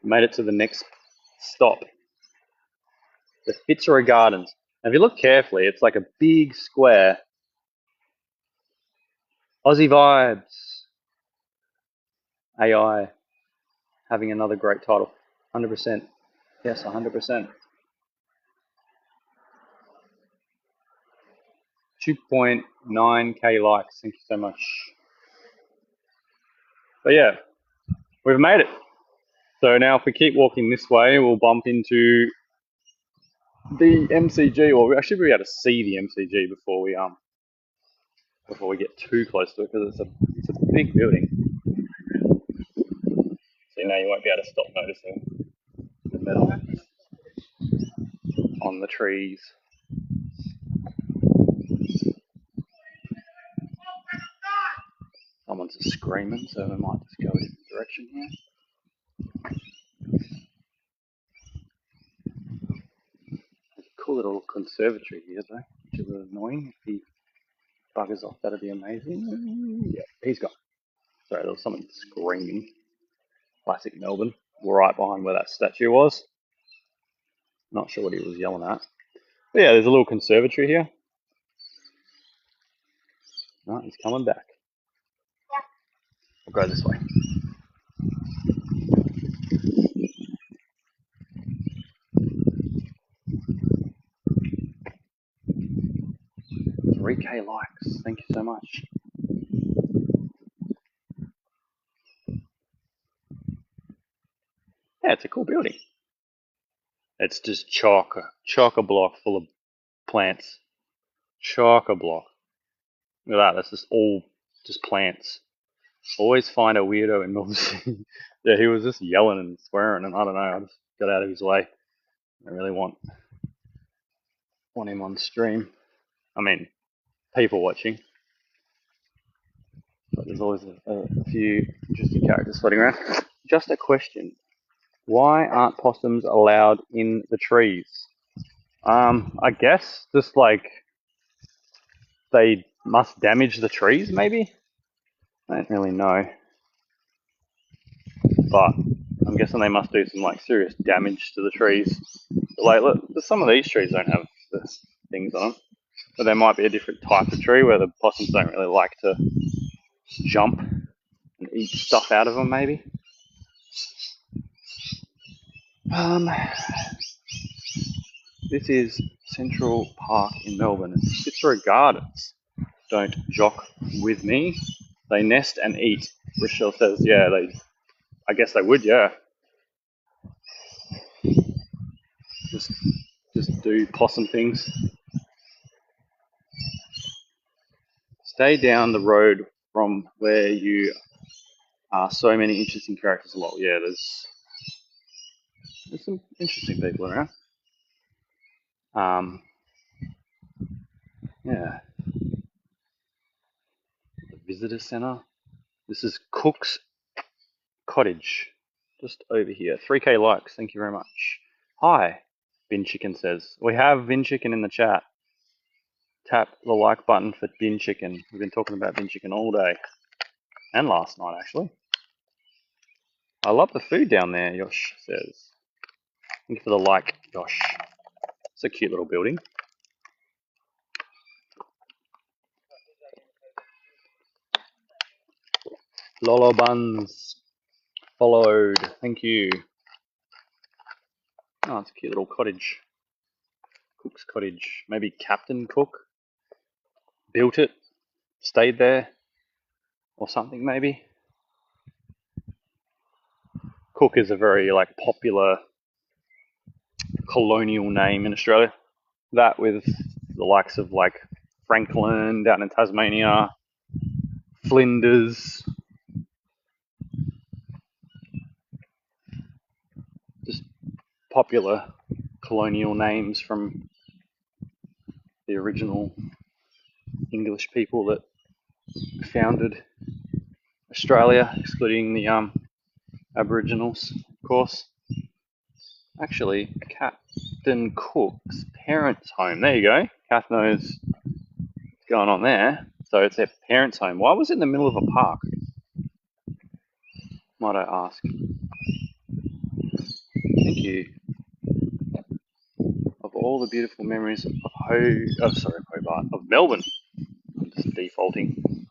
Made it to the next stop. The Fitzroy Gardens. Now, if you look carefully, it's like a big square. Aussie vibes. AI having another great title. 100%. Yes, 100%. 2.9k likes. Thank you so much. But yeah, we've made it. So now if we keep walking this way, we'll bump into the MCG, or actually we'll be able to see the MCG before we get too close to it, because it's a big building. So now you won't be able to stop noticing the metal on the trees. Someone's just screaming, so we might just go a different direction here. There's a cool little conservatory here though, which is annoying. If he buggers off, that'd be amazing. Yeah, he's gone. Sorry, there was someone screaming. Classic Melbourne. Right behind where that statue was. Not sure what he was yelling at. But yeah, there's a little conservatory here. No, he's coming back. We'll go this way. $3K likes. Thank you so much. Yeah, it's a cool building. It's just chock-a-block full of plants. Chock-a-block. Look at that. That's just all just plants. Always find a weirdo in Melbourne. Yeah, he was just yelling and swearing, and I don't know. I just got out of his way. I really want him on stream. I mean, people watching. But there's always a few interesting characters floating around. Just a question. Why aren't possums allowed in the trees? I guess just like they must damage the trees, maybe? I don't really know. But I'm guessing they must do some like serious damage to the trees. Like, look, some of these trees don't have the things on them. But there might be a different type of tree where the possums don't really like to jump and eat stuff out of them, maybe. This is Central Park in Melbourne. It's Fitzroy Gardens. Don't jock with me. They nest and eat. Rochelle says, yeah, I guess they would, yeah. Just do possum things. Stay down the road from where you are. So many interesting characters. A lot. Yeah, there's some interesting people around. Yeah. The visitor centre. This is Cook's Cottage. Just over here. 3K likes. Thank you very much. Hi, Bin Chicken says. We have Bin Chicken in the chat. Tap the like button for Bin Chicken. We've been talking about Bin Chicken all day. And last night, actually. I love the food down there, Yosh says. Thank you for the like, Yosh. It's a cute little building. Lolo Buns followed. Thank you. Oh, it's a cute little cottage. Cook's Cottage. Maybe Captain Cook built it, stayed there, or something maybe. Cook is a very like popular colonial name in Australia. That with the likes of like Franklin down in Tasmania, Flinders, just popular colonial names from the original English people that founded Australia, excluding the Aboriginals, of course. Actually, Captain Cook's parents' home. There you go. Kath knows what's going on there. So it's their parents' home. Why was it in the middle of a park? Might I ask? Thank you. Of all the beautiful memories of Hobart, of Melbourne. I'm just defaulting.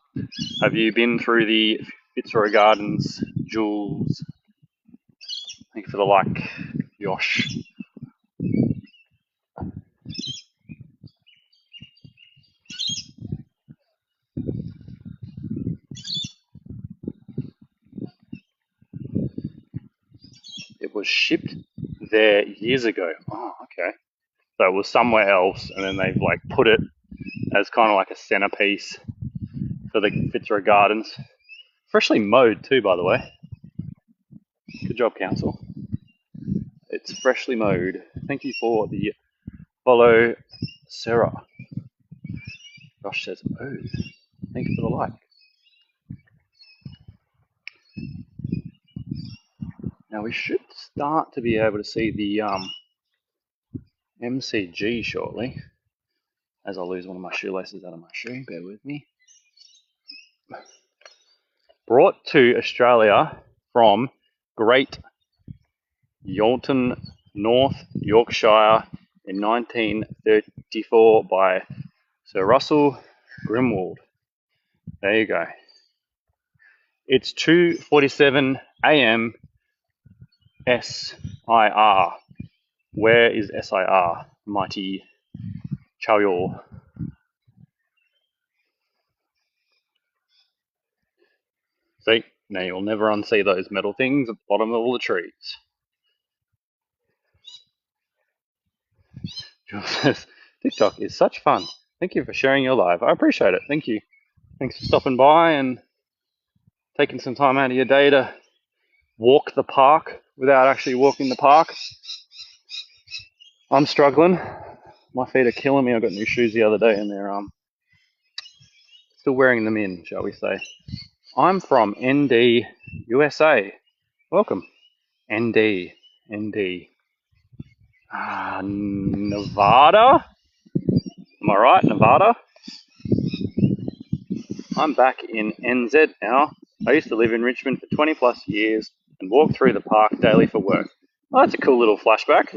Have you been through the Fitzroy Gardens, Jules? Thank you for the like, Yosh. It was shipped there years ago. Oh, okay. So it was somewhere else, and then they've like put it as kind of like a centerpiece for the Fitzroy Gardens. Freshly mowed too, by the way. Good job, council. It's freshly mowed. Thank you for the follow, Sarah. Josh says, oh, thank you for the like. Now we should start to be able to see the MCG shortly. As I lose one of my shoelaces out of my shoe, bear with me. Brought to Australia from Great Yalton, North Yorkshire in 1934 by Sir Russell Grimwald. There you go. It's 2:47 a.m. SIR. Where is SIR? Mighty Chow. See, now you'll never unsee those metal things at the bottom of all the trees. John says, TikTok is such fun. Thank you for sharing your live. I appreciate it. Thank you. Thanks for stopping by and taking some time out of your day to walk the park without actually walking the park. I'm struggling. My feet are killing me. I got new shoes the other day and they're still wearing them in, shall we say. I'm from ND, USA. Welcome. ND. Nevada? Am I right? Nevada? I'm back in NZ now. I used to live in Richmond for 20 plus years and walk through the park daily for work. Oh, that's a cool little flashback.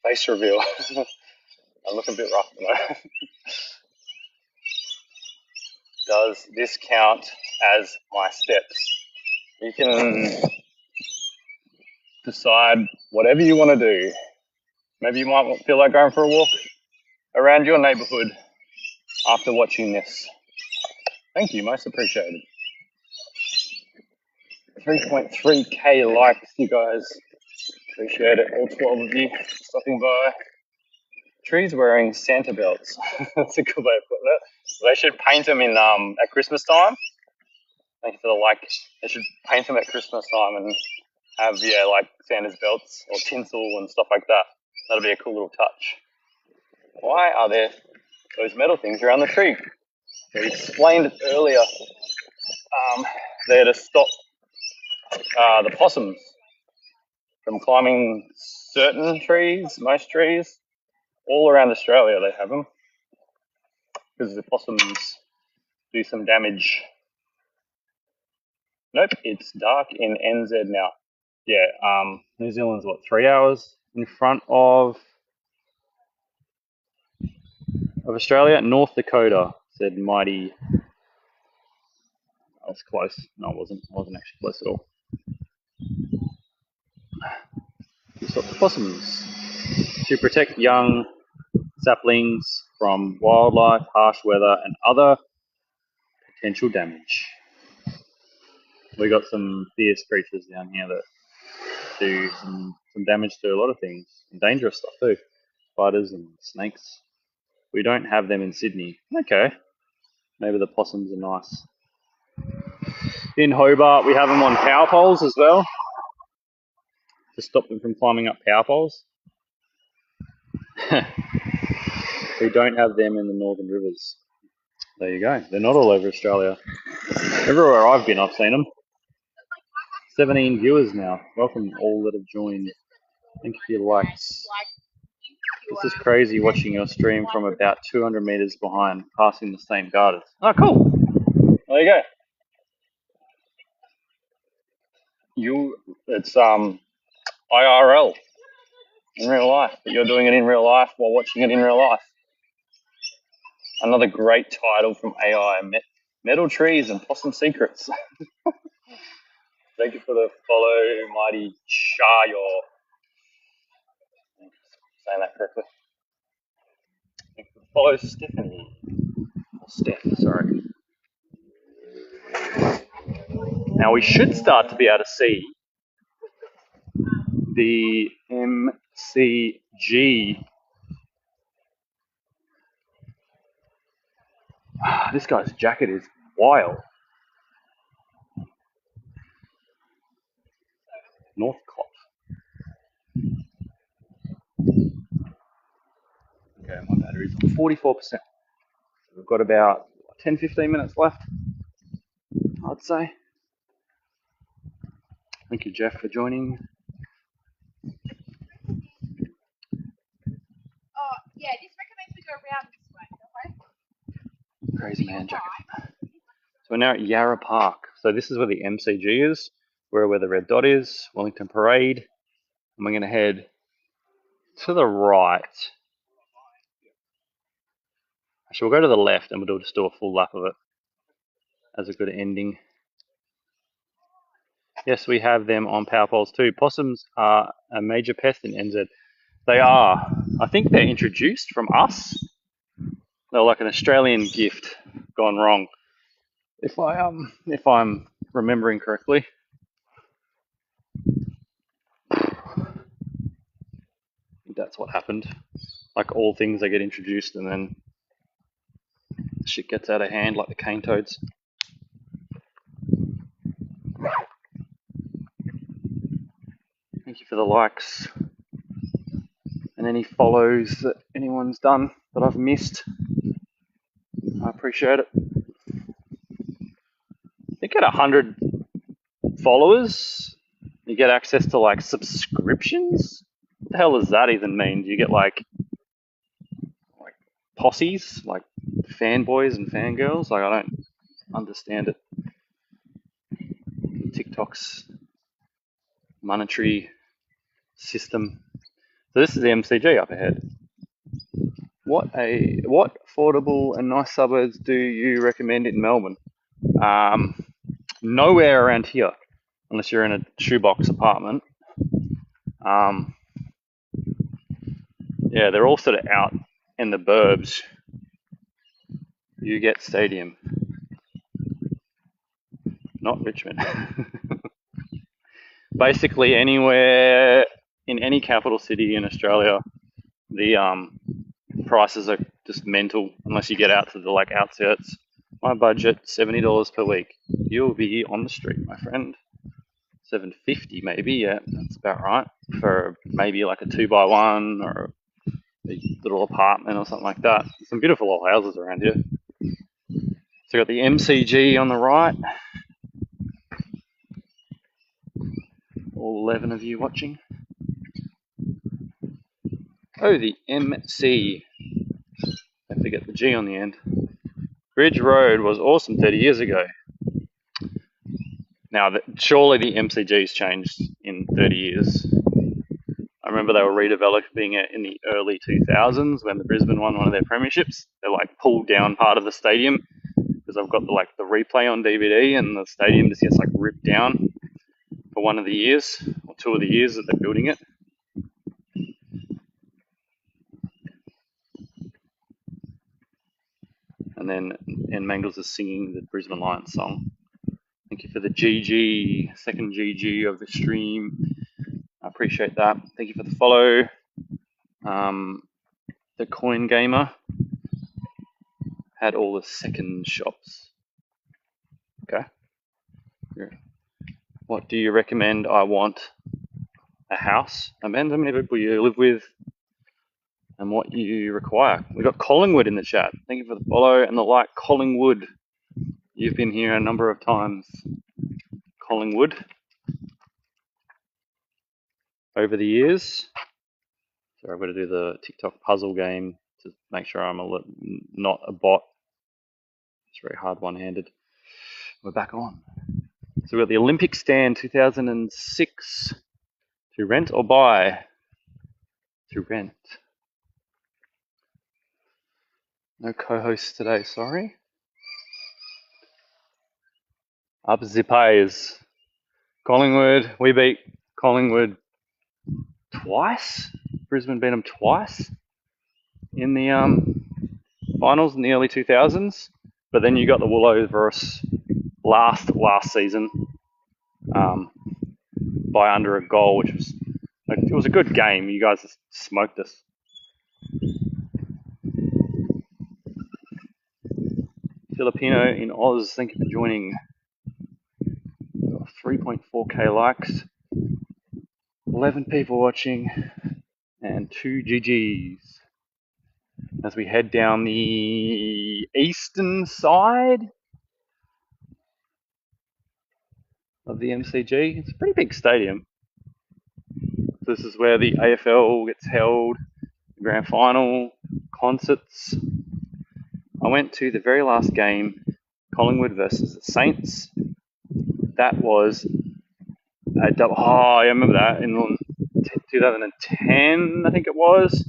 Face reveal. I look a bit rough though. Does this count as my steps? You can decide whatever you want to do. Maybe you might feel like going for a walk around your neighbourhood after watching this. Thank you, most appreciated. 3.3k likes, you guys. Appreciate it, all 12 of you stopping by. Trees wearing Santa belts. That's a good way of putting it. They should paint them in at Christmas time. Thank you for the like. They should paint them at Christmas time and have like Santa's belts or tinsel and stuff like that. That'll be a cool little touch. Why are there those metal things around the tree? We explained it earlier. They're to stop the possums from climbing certain trees, most trees. All around Australia they have them because the possums do some damage. Nope, it's dark in NZ now. Yeah, New Zealand's what, 3 hours in front of Australia? North Dakota, said Mighty. I was close. No, I wasn't actually close at all. Stop the possums to protect young saplings from wildlife, harsh weather, and other potential damage. We got some fierce creatures down here that do some damage to a lot of things, and dangerous stuff too. Spiders and snakes. We don't have them in Sydney. Okay, maybe the possums are nice. In Hobart, we have them on power poles as well, to stop them from climbing up power poles. We don't have them in the northern rivers. There you go. They're not all over Australia. Everywhere I've been, I've seen them. 17 viewers now. Welcome all that have joined. Thank you for your likes. This is crazy watching your stream from about 200 meters behind, passing the same gardens. Oh, cool. There you go. It's IRL, in real life, but you're doing it in real life while watching it in real life. Another great title from AI, Metal Trees and Possum Secrets. Thank you for the follow, Mighty Chayo. Saying that correctly. Thank you for the follow, Stephanie. Steph, sorry. Now we should start to be able to see The MCG. This guy's jacket is wild. Northcott. Okay, my battery's on 44%. We've got about 10-15 minutes left, I'd say. Thank you, Jeff, for joining. Oh, yeah, this recommends we go around this way, okay? Crazy man jacket. So we're now at Yarra Park. So this is where the MCG is, where the red dot is, Wellington Parade. And we're going to head to the right. Actually, we'll go to the left and we'll just do a full lap of it as a good ending. Yes, we have them on power poles too. Possums are a major pest in NZ. They are. I think they're introduced from us. They're like an Australian gift gone wrong. If I'm remembering correctly. I think that's what happened. Like all things, they get introduced and then shit gets out of hand, like the cane toads. Thank you for the likes and any follows that anyone's done that I've missed. I appreciate it. I think at 100 followers, you get access to like subscriptions. What the hell does that even mean? Do you get like posses, like fanboys and fangirls? Like, I don't understand it. TikTok's monetary system. So this is the MCG up ahead. What affordable and nice suburbs do you recommend in Melbourne? Nowhere around here, unless you're in a shoebox apartment. Yeah, they're all sort of out in the burbs. You get Stadium, not Richmond. Basically, anywhere in any capital city in Australia, the prices are just mental unless you get out to the like outskirts. My budget, $70 per week. You'll be on the street, my friend. $7.50 maybe, yeah, that's about right. For maybe like a 2x1 or a little apartment or something like that. Some beautiful old houses around here. So got the MCG on the right. All 11 of you watching. Oh, the MC. Don't forget the G on the end. Bridge Road was awesome 30 years ago. Now, surely the MCG's changed in 30 years. I remember they were redeveloping it in the early 2000s when the Brisbane won one of their premierships. They like pulled down part of the stadium because I've got the replay on DVD, and the stadium just gets like ripped down for one of the years or two of the years that they're building it. And then Mangles is singing the Brisbane Lions song. Thank you for the GG, second GG of the stream. I appreciate that. Thank you for the follow. The Coin Gamer had all the second shops. Okay. What do you recommend? I want a house. Amanda, how many people you live with and what you require. We've got Collingwood in the chat. Thank you for the follow and the like. Collingwood. You've been here a number of times. Collingwood. Over the years. So I've got to do the TikTok puzzle game to make sure I'm not a bot. It's very hard one-handed. We're back on. So we've got the Olympic Stand 2006. To rent or buy? To rent. No co-hosts today, sorry. Up the pies. Collingwood, we beat Collingwood twice. Brisbane beat them twice in the finals in the early 2000s. But then you got the Wool over us last season. by under a goal, which was it was a good game. You guys just smoked us. Filipino in Oz, thank you for joining. 3.4k likes, 11 people watching, and 2 GGs as we head down the eastern side of the MCG. It's a pretty big stadium. This is where the AFL gets held, the grand final, concerts. I went to the very last game, Collingwood versus the Saints. That was a double. Oh, I remember that in 2010, I think it was.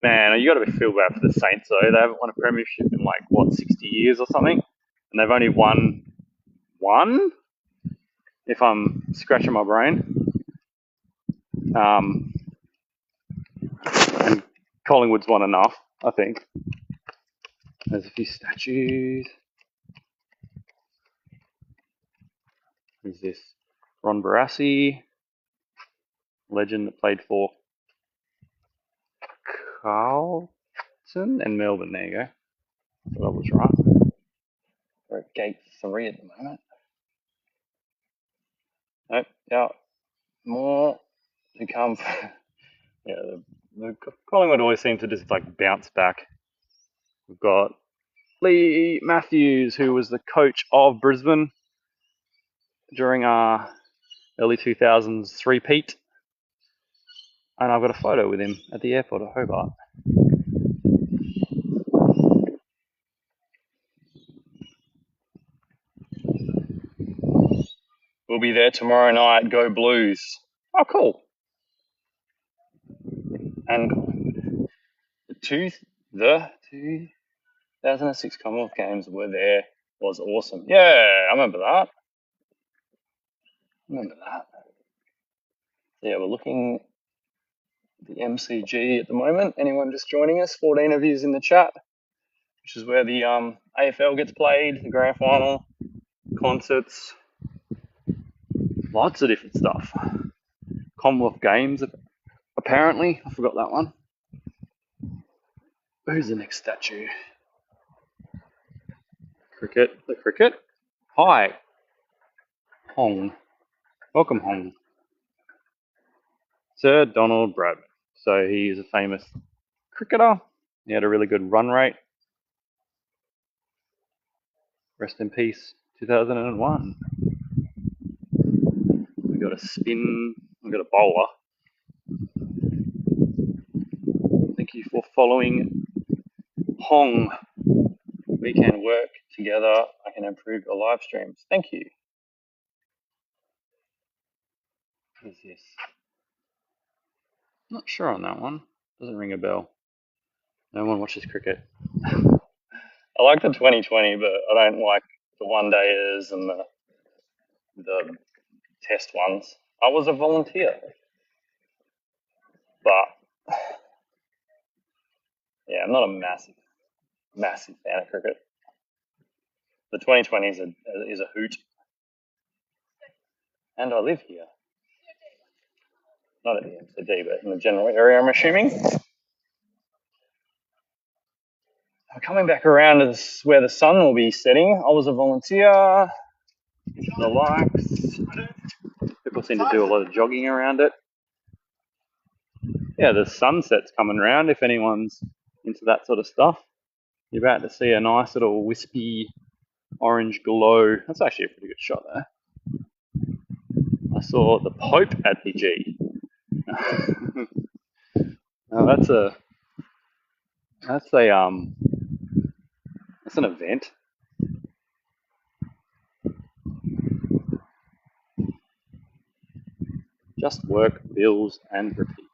Man, you got to feel bad for the Saints though. They haven't won a premiership in like what 60 years or something, and they've only won one. If I'm scratching my brain, and Collingwood's won enough, I think. There's a few statues. Who's this? Ron Barassi, legend that played for Carlton and Melbourne. There you go. I thought I was right. We're at gate 3 at the moment. Nope, yeah, more to come. Yeah, the Collingwood always seem to just like bounce back. We've got Lee Matthews, who was the coach of Brisbane during our early 2000s three-peat. And I've got a photo with him at the airport at Hobart. We'll be there tomorrow night. Go Blues. Oh, cool. And the 2006 Commonwealth Games were there. Was awesome. Yeah, I remember that. Yeah, we're looking at the MCG at the moment. Anyone just joining us? 14 of yous in the chat, which is where the AFL gets played, the grand final, concerts, lots of different stuff. Commonwealth Games, apparently. I forgot that one. Who's the next statue? Cricket. The cricket. Hi. Hong. Welcome, Hong. Sir Donald Bradman. So he is a famous cricketer. He had a really good run rate. Rest in peace, 2001. We got a spin. We got a bowler. Thank you for following Hong. We can work together. I can improve your live streams. Thank you. What is this? Not sure on that one. Doesn't ring a bell. No one watches cricket. I like the 2020, but I don't like the one-dayers and the test ones. I was a volunteer, but yeah, I'm not a massive fan of cricket. The 2020 is a hoot, and I live here. Not at the MCG, but in the general area, I'm assuming. I'm coming back around to where the sun will be setting. I was a volunteer. The likes. People seem to do a lot of jogging around it. Yeah, the sunset's coming around. If anyone's into that sort of stuff, you're about to see a nice little wispy orange glow. That's actually a pretty good shot there. I saw the Pope at the G. Now that's an event. Just work, bills, and repeat.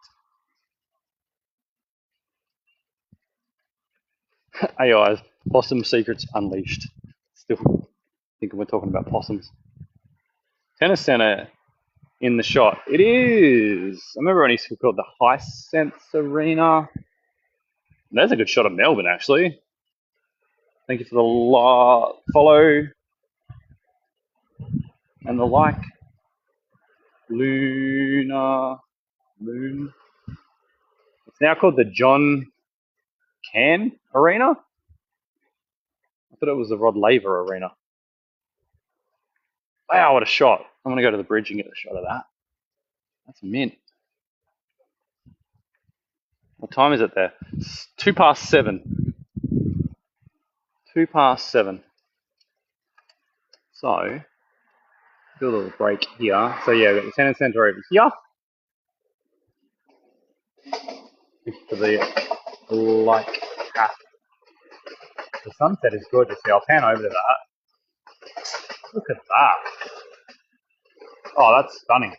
AI's Possum Secrets Unleashed. Still thinking we're talking about possums. Tennis Centre in the shot. It is. I remember when he called the Hisense Arena. There's a good shot of Melbourne, actually. Thank you for the follow and the like. Moon. It's now called the John Can Arena. I thought it was the Rod Laver Arena. Wow, what a shot. I'm going to go to the bridge and get a shot of that. That's mint. What time is it there? It's 7:02. 7:02. So, do a little break here. So yeah, we've got the tennis centre over here. For the light path. The sunset is gorgeous. I'll pan over to that. Look at that. Oh, that's stunning.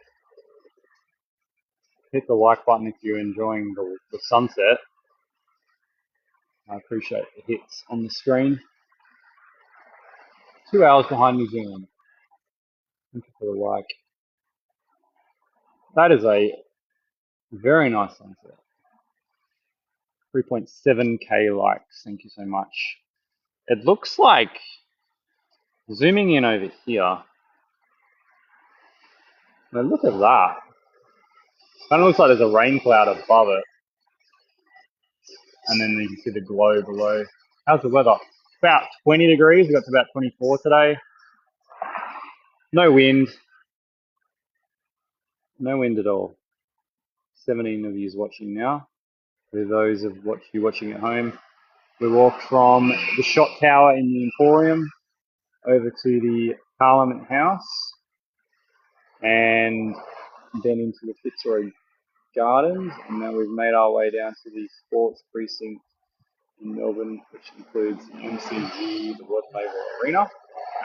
Hit the like button if you're enjoying the sunset. I appreciate the hits on the screen. 2 hours behind New Zealand. Thank you for the like. That is a very nice sunset. 3.7k likes. Thank you so much. It looks like, zooming in over here, now look at that. Kind of looks like there's a rain cloud above it. And then you can see the glow below. How's the weather? About 20 degrees. We got to about 24 today. No wind. No wind at all. 17 of you watching now. For those of you watching at home, we walked from the shot tower in the Emporium over to the Parliament House and then into the Fitzroy Gardens, and now we've made our way down to the sports precinct in Melbourne, which includes the MCG, the Rod Laver Arena,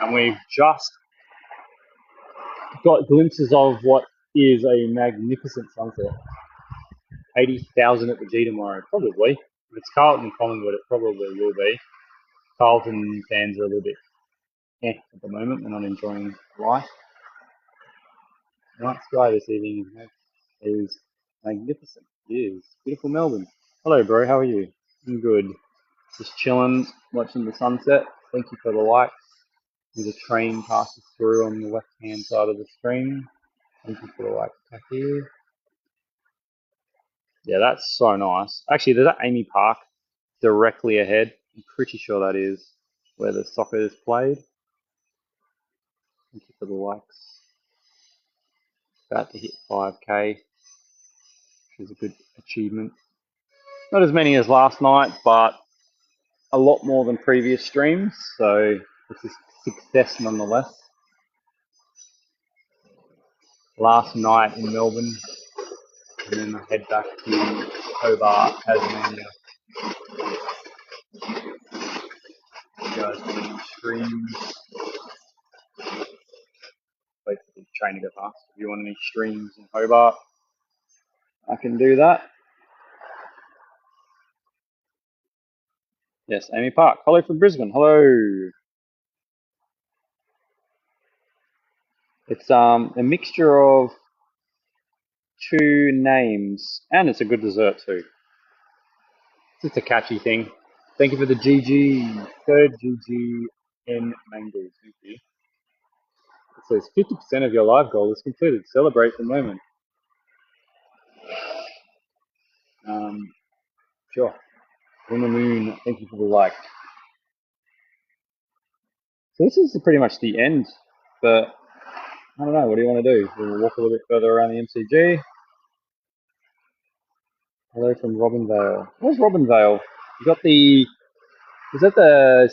and we've just got glimpses of what is a magnificent sunset. 80,000 at the G tomorrow, probably. If it's Carlton and Collingwood, it probably will be. Carlton fans are a little bit at the moment. They're not enjoying life. Night sky this evening is magnificent. It is. Beautiful Melbourne. Hello, bro. How are you? I'm good. Just chilling, watching the sunset. Thank you for the likes. There's a train passes through on the left-hand side of the screen. Thank you for the likes back here. Yeah, that's so nice. Actually, there's that Amy Park directly ahead. I'm pretty sure that is where the soccer is played. Thank you for the likes. About to hit 5k, which is a good achievement. Not as many as last night, but a lot more than previous streams, so this is success nonetheless. Last night in Melbourne, and then I head back to Hobart, Tasmania. You guys want any streams? Wait for the train to go past. If you want any streams in Hobart, I can do that. Yes, Amy Park. Hello from Brisbane. Hello. It's a mixture of two names, and it's a good dessert too. It's just a catchy thing. Thank you for the GG, third GG mangoes. Thank you. It says 50% of your live goal is completed. Celebrate the moment. Sure. On the moon. Thank you for the like. So this is pretty much the end, but I don't know. What do you want to do? We'll walk a little bit further around the MCG. Hello from Robinvale. Where's Robinvale? You got the. Is that the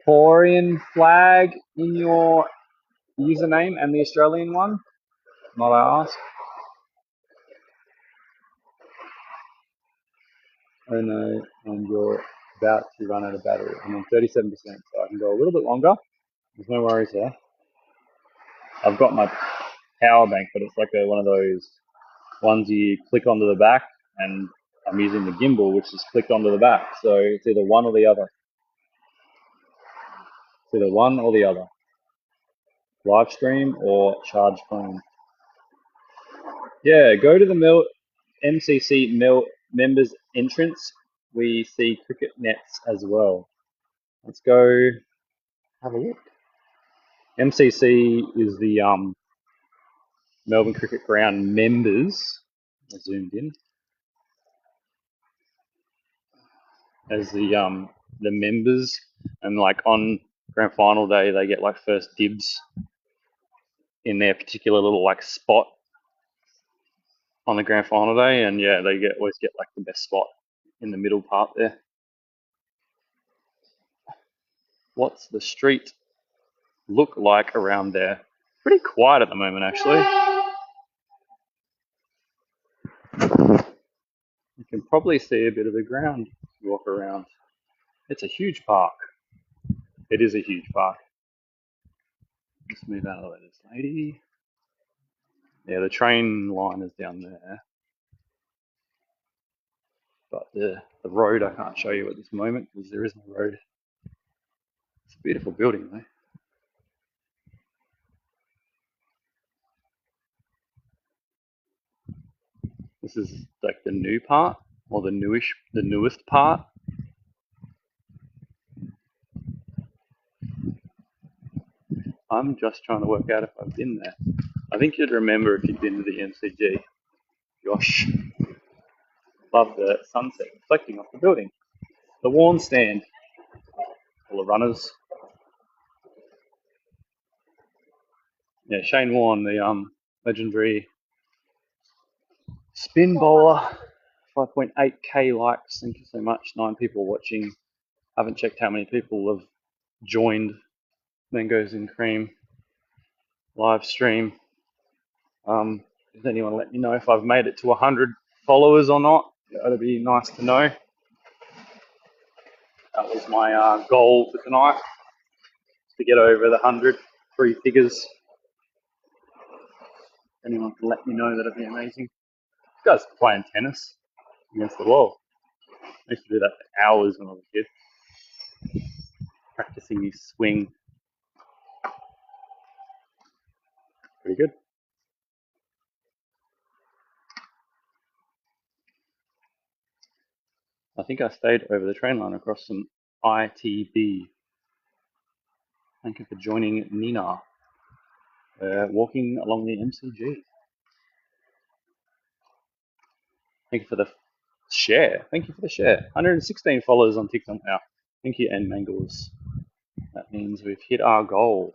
Singaporean flag in your username and the Australian one? Might I ask? Oh no, and you're about to run out of battery. I'm on 37%, so I can go a little bit longer. There's no worries there. I've got my power bank, but it's like one of those ones you click onto the back, and I'm using the gimbal, which is clicked onto the back. So it's either one or the other. It's either one or the other. Live stream or charge phone. Yeah, go to the MCC members entrance. We see cricket nets as well. Let's go have a look. MCC is the Melbourne Cricket Ground members. I zoomed in as the members, and like on grand final day they get like first dibs in their particular little like spot on the grand final day, and yeah, they always get like the best spot in the middle part there. What's the street look like around there? Pretty quiet at the moment, actually. You can probably see a bit of the ground if you walk around. It's a huge park. It is a huge park. Let's move out of the way, this lady. Yeah, the train line is down there. But the road I can't show you at this moment because there is no road. It's a beautiful building though. This is like the new part, or the newest part. I'm just trying to work out if I've been there. I think you'd remember if you'd been to the MCG. Gosh, love the sunset reflecting off the building. The Warren stand, all the runners. Yeah, Shane Warne, the legendary spin bowler, 5.8k likes. Thank you so much. 9 people watching. Haven't checked how many people have joined Mangoes and Cream live stream. Does anyone let me know if I've made it to 100 followers or not? That'd be nice to know. That was my goal for tonight, to get over the 100, 3 figures. If anyone can let me know, that'd be amazing. This guy's playing tennis against the wall. I used to do that for hours when I was a kid, practicing his swing. Pretty good. I think I stayed over the train line across some ITB. Thank you for joining Nina. Walking along the MCG. Thank you for the share. Thank you for the share. 116 followers on TikTok now. Thank you, and Mangles. That means we've hit our goal.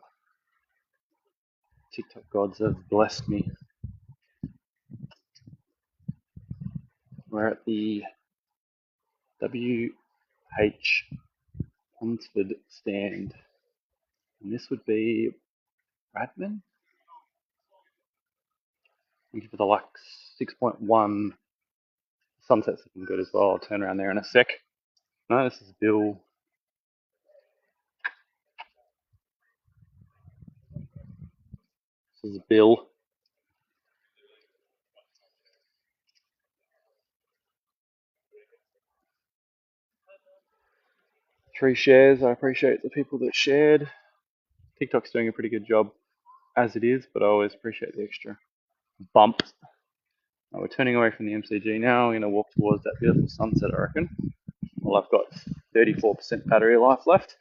TikTok gods have blessed me. We're at the WH Hunsford stand. And this would be Bradman. Thank you for the like 6.1. Sunset's looking good as well. I'll turn around there in a sec. No, this is Bill. This is Bill. Three shares. I appreciate the people that shared. TikTok's doing a pretty good job as it is, but I always appreciate the extra bump. We're turning away from the MCG now. We're going to walk towards that beautiful sunset, I reckon. Well, I've got 34% battery life left.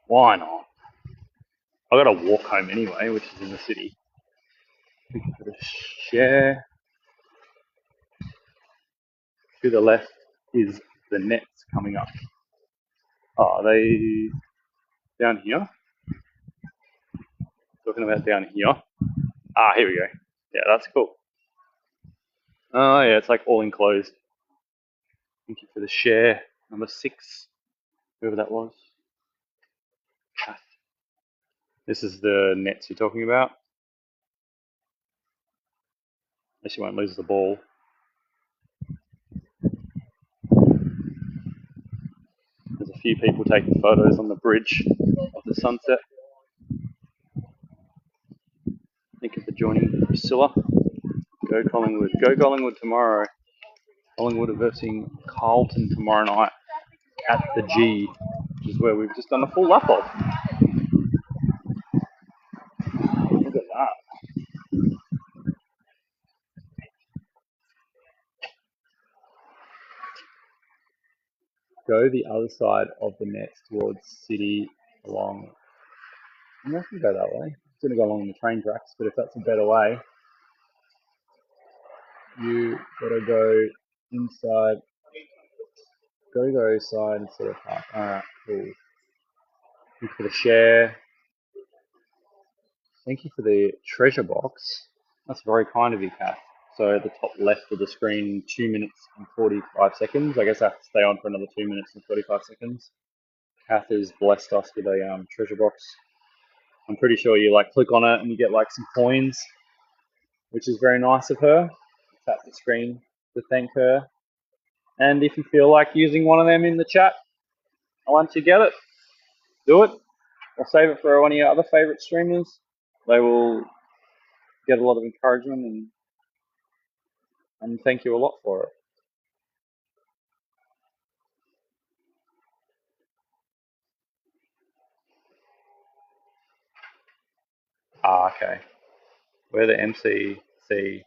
Why not? I've got to walk home anyway, which is in the city. Share. To the left is the Nets coming up. Oh, are they down here? Talking about down here. Ah, here we go. Yeah, that's cool. Oh, yeah, it's like all enclosed. Thank you for the share. Number 6, whoever that was. This is the Nets you're talking about. Unless you won't lose the ball. There's a few people taking photos on the bridge of the sunset. Thank you for joining, Priscilla. Go Collingwood. Go Collingwood tomorrow. Collingwood are versing Carlton tomorrow night at the G, which is where we've just done a full lap of. Look at that. Go the other side of the Nets towards City along. I can go that way. going to go along the train tracks, but if that's a better way, you got to go inside. Go side instead of park. Alright, cool. Thank you for the share. Thank you for the treasure box. That's very kind of you, Kath. So at the top left of the screen, 2 minutes and 45 seconds. I guess I have to stay on for another 2 minutes and 45 seconds. Kath has blessed us with a treasure box. I'm pretty sure you like click on it and you get like some coins, which is very nice of her. Tap the screen to thank her. And if you feel like using one of them in the chat, once you get it, do it. Or save it for one of your other favourite streamers. They will get a lot of encouragement and thank you a lot for it. Ah, okay. Where the MCC,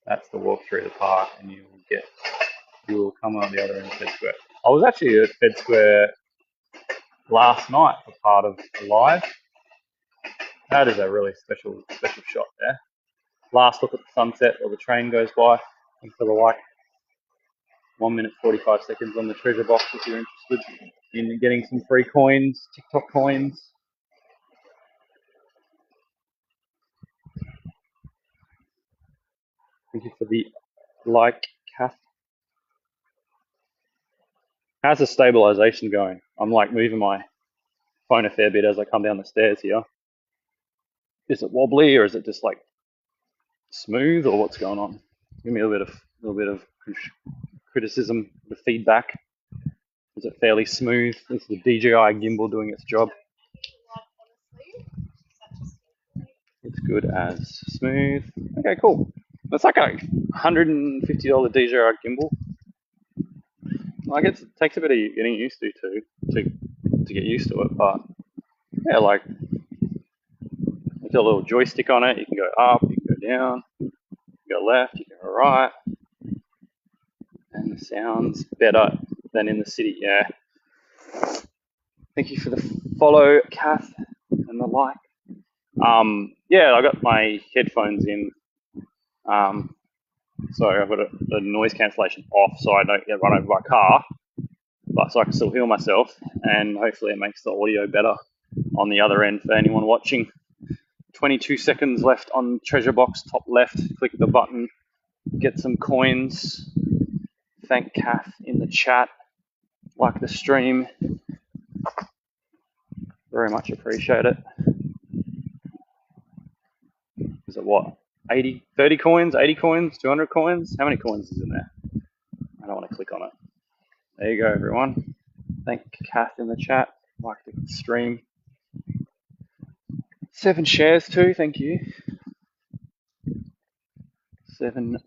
that's the walk through the park, and you will come on the other end of Fed Square. I was actually at Fed Square last night for part of the live. That is a really special shot there. Last look at the sunset while the train goes by. Thanks for the like. 1 minute 45 seconds on the treasure box if you're interested in getting some free coins, TikTok coins. Thank you for the like, Kath. How's the stabilization going? I'm like moving my phone a fair bit as I come down the stairs here. Is it wobbly or is it just like smooth or what's going on? Give me a little bit of criticism, the feedback. Is it fairly smooth? Is the DJI gimbal doing its job? It's good as smooth. Okay, cool. That's like a $150 DJI gimbal. Like it takes a bit of getting used to get used to it, but yeah, like there's a little joystick on it. You can go up, you can go down, you can go left, you can go right, and the sound's better than in the city. Yeah. Thank you for the follow, Kath, and the like. Yeah, I got my headphones in. So I've got the noise cancellation off so I don't get run over by a car, but so I can still hear myself, and hopefully it makes the audio better on the other end for anyone watching. 22 seconds left on treasure box, top left. Click the button, get some coins. Thank Kath in the chat. Like the stream. Very much appreciate it. Is it what? 80, 30 coins, 80 coins, 200 coins? How many coins is in there? I don't want to click on it. There you go, everyone. Thank Kath in the chat. Like the stream. 7 shares too, thank you. 7.2.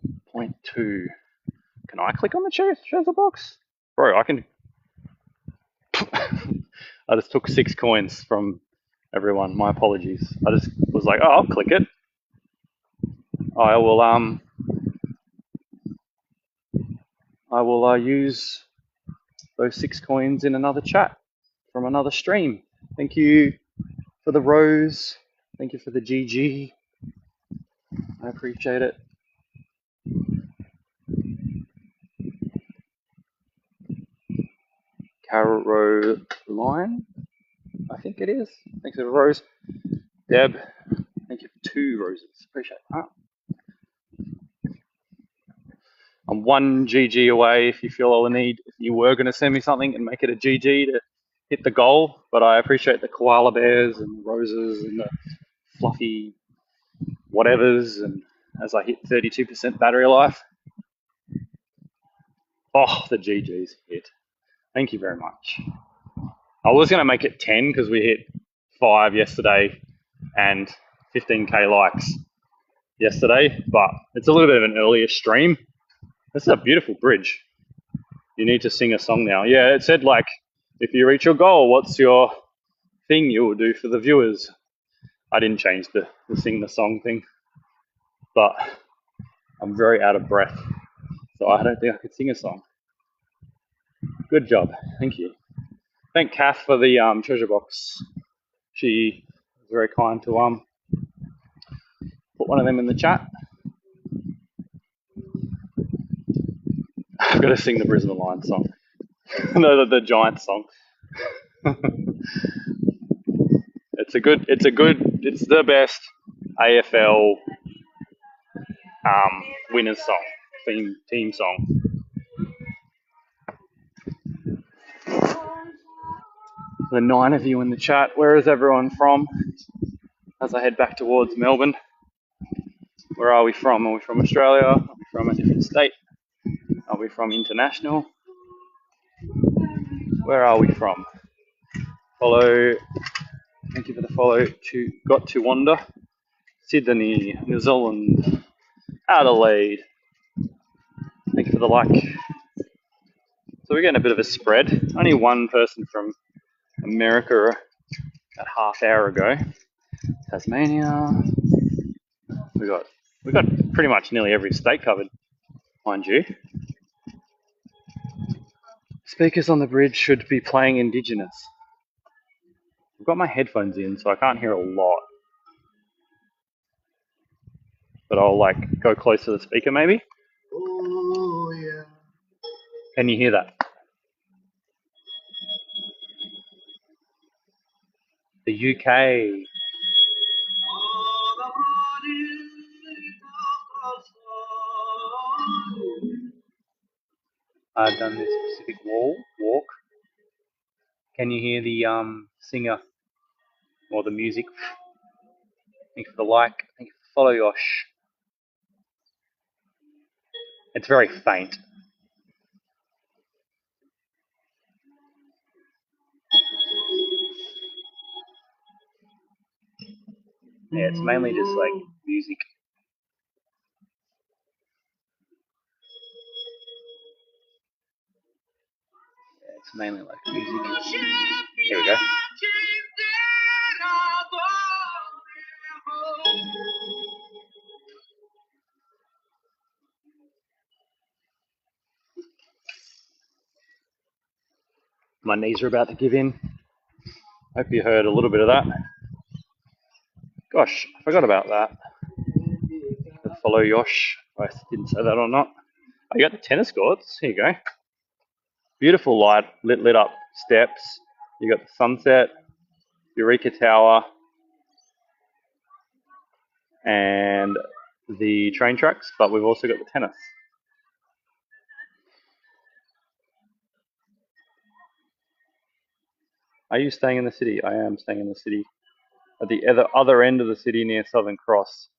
Can I click on the treasure box? Bro, I can. I just took 6 coins from everyone. My apologies. I just was like, oh, I'll click it. I will use those 6 coins in another chat from another stream. Thank you for the rose. Thank you for the GG. I appreciate it. Caroline, I think it is. Thanks for the rose. Deb, thank you for 2 roses. Appreciate that. I'm 1 GG away if you feel all the need. If you were going to send me something and make it a GG to hit the goal, but I appreciate the koala bears and the roses and the fluffy whatevers, and as I hit 32% battery life. Oh, the GGs hit. Thank you very much. I was going to make it 10 because we hit 5 yesterday and 15k likes yesterday, but it's a little bit of an earlier stream. This is a beautiful bridge. You need to sing a song now. Yeah, it said like, if you reach your goal, what's your thing you will do for the viewers? I didn't change the sing the song thing, but I'm very out of breath, so I don't think I could sing a song. Good job. Thank you. Thank Kath for the treasure box. She was very kind to put one of them in the chat. I've got to sing the Brisbane Lions song. No, the Giants song. It's the best AFL winners song, team song. The 9 of you in the chat, where is everyone from? As I head back towards Melbourne. Where are we from? Are we from Australia? Are we from a different state? Are we from international? Where are we from? Follow. Thank you for the follow to Got to Wander. Sydney, New Zealand, Adelaide. Thank you for the like. So we're getting a bit of a spread. Only one person from America a half hour ago. Tasmania. We got pretty much nearly every state covered, mind you. Speakers on the bridge should be playing Indigenous. I've got my headphones in, so I can't hear a lot. But I'll go close to the speaker maybe. Oh yeah. Can you hear that? The UK. I've done this specific walk. Can you hear the singer or the music? Thank you for the like. Thank you for the follow, Yosh. It's very faint. Yeah, it's mainly just music. Yeah, it's mainly music. Here we go. My knees are about to give in. Hope you heard a little bit of that. Gosh, I forgot about that. Follow Yosh. I didn't say that or not. Oh, you got the tennis courts. Here you go. Beautiful light, lit up steps. You got the sunset, Eureka Tower, and the train tracks, but we've also got the tennis. Are you staying in the city? I am staying in the city. At the other end of the city near Southern Cross.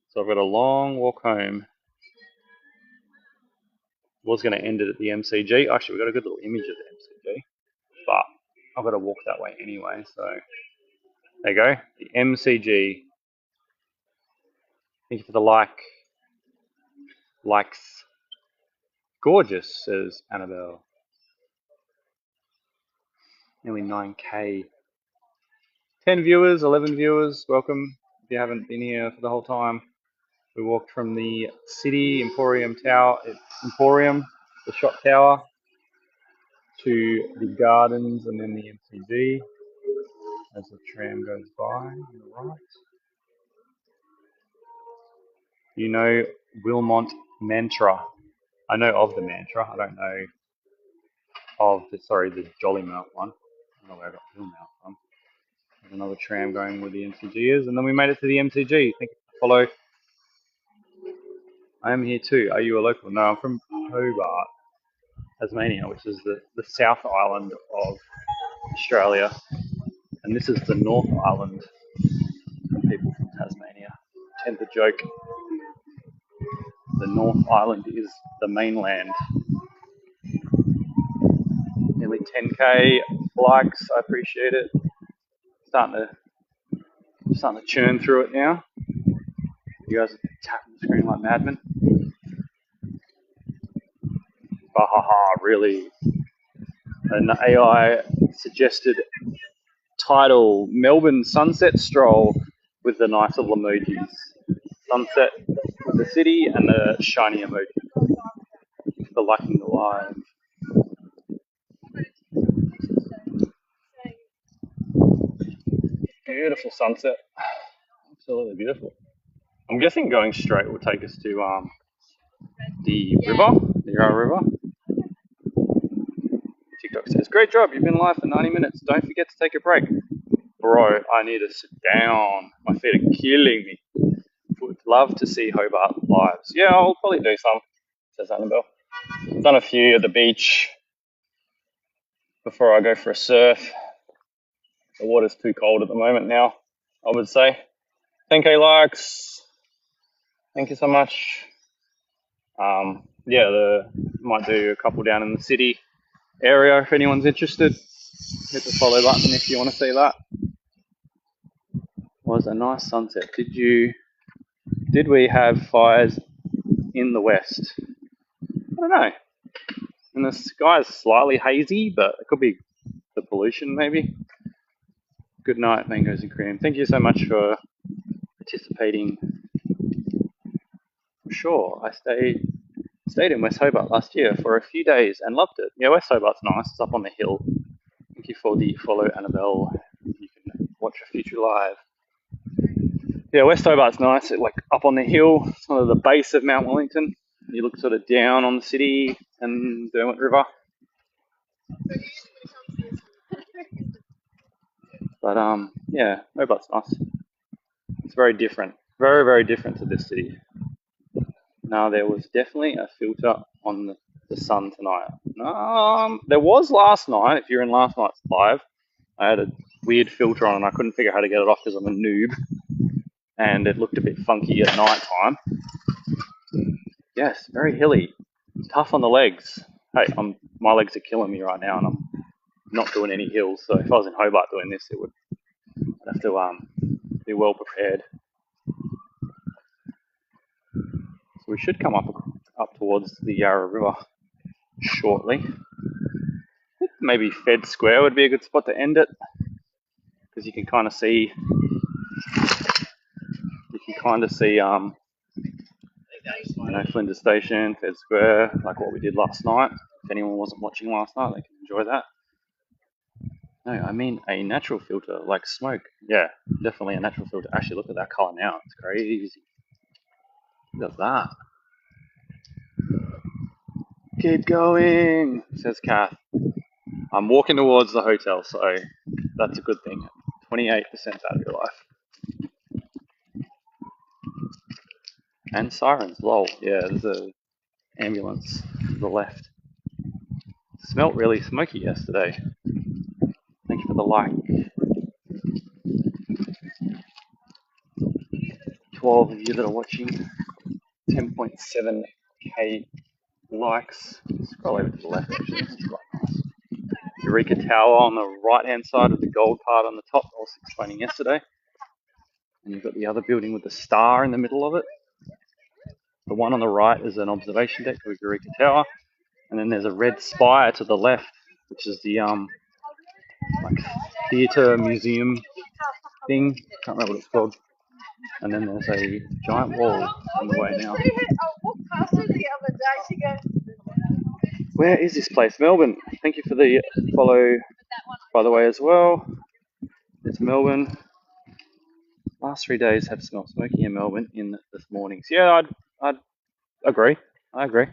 So I've got a long walk home. Was going to end it at the MCG. Actually, we've got a good little image of the MCG. But I've got to walk that way anyway. So there you go. The MCG. Thank you for the likes. Gorgeous, says Annabelle. Nearly 9K. 10 viewers, 11 viewers. Welcome. If you haven't been here for the whole time. We walked from the City Emporium Tower, the shop tower, to the gardens and then the MCG as the tram goes by on the right. You know Wilmont Mantra. I know of the Mantra. I don't know of the Jollymount one. I don't know where I got Wilmont from. There's another tram going where the MCG is, and then we made it to the MCG. Thank you for follow. I am here too. Are you a local? No, I'm from Hobart, Tasmania, which is the South Island of Australia, and this is the North Island. People from Tasmania tend to joke the North Island is the mainland. Nearly 10K likes. I appreciate it. Starting to churn through it now. You guys are tapping the screen like madmen. Really? An AI suggested title: Melbourne Sunset Stroll with the nice little emojis. Sunset with the city and the shiny emoji. For liking the live. Beautiful sunset. Absolutely beautiful. I'm guessing going straight will take us to the river, the Yarra River. TikTok says, great job, you've been live for 90 minutes. Don't forget to take a break. Bro, I need to sit down. My feet are killing me. Would love to see Hobart lives. Yeah, I'll probably do some, says Annabelle. I've done a few at the beach before I go for a surf. The water's too cold at the moment now, I would say. 10k likes. Thank you so much. Yeah, might do a couple down in the city area if anyone's interested. Hit the follow button if you want to see that. Was a nice sunset. Did we have fires in the west? I don't know. And the sky is slightly hazy, but it could be the pollution maybe. Good night, mangoes and cream. Thank you so much for participating. For sure, I stayed in West Hobart last year for a few days and loved it. Yeah, West Hobart's nice. It's up on the hill. Thank you for the follow, Annabelle. You can watch a future live. Yeah, West Hobart's nice. It's like up on the hill, sort of the base of Mount Wellington. You look sort of down on the city and Derwent River. But yeah, Hobart's nice. It's very different. Very, very different to this city. No, there was definitely a filter on the sun tonight. There was last night. If you're in last night's live, I had a weird filter on and I couldn't figure out how to get it off because I'm a noob. And it looked a bit funky at night time. Yes, very hilly. Tough on the legs. Hey, my legs are killing me right now and I'm not doing any hills. So if I was in Hobart doing this, I'd have to be well prepared. So we should come up towards the Yarra River shortly. Maybe Fed Square would be a good spot to end it because you can kind of see Flinders Station, Fed Square, like what we did last night. If anyone wasn't watching last night, they can enjoy that. No, I mean a natural filter, like smoke. Yeah, definitely a natural filter. Actually, look at that color now. It's crazy. Look at that. Keep going, says Kath. I'm walking towards the hotel, so that's a good thing. 28% battery life. And sirens, lol. Yeah, there's an ambulance to the left. Smelt really smoky yesterday. Thank you for the like. 12 of you that are watching. 10.7k likes. Scroll over to the left, actually. This is quite nice. Eureka Tower on the right-hand side of the gold part on the top. I was explaining yesterday. And you've got the other building with the star in the middle of it. The one on the right is an observation deck with Eureka Tower. And then there's a red spire to the left, which is the like theatre museum thing. Can't remember what it's called. And then there's a giant wall on the way now. Where is this place? Melbourne. Thank you for the follow, by the way, as well. It's Melbourne. Last 3 days have smelled smoky in Melbourne in the mornings. Yeah, I'd agree. I agree.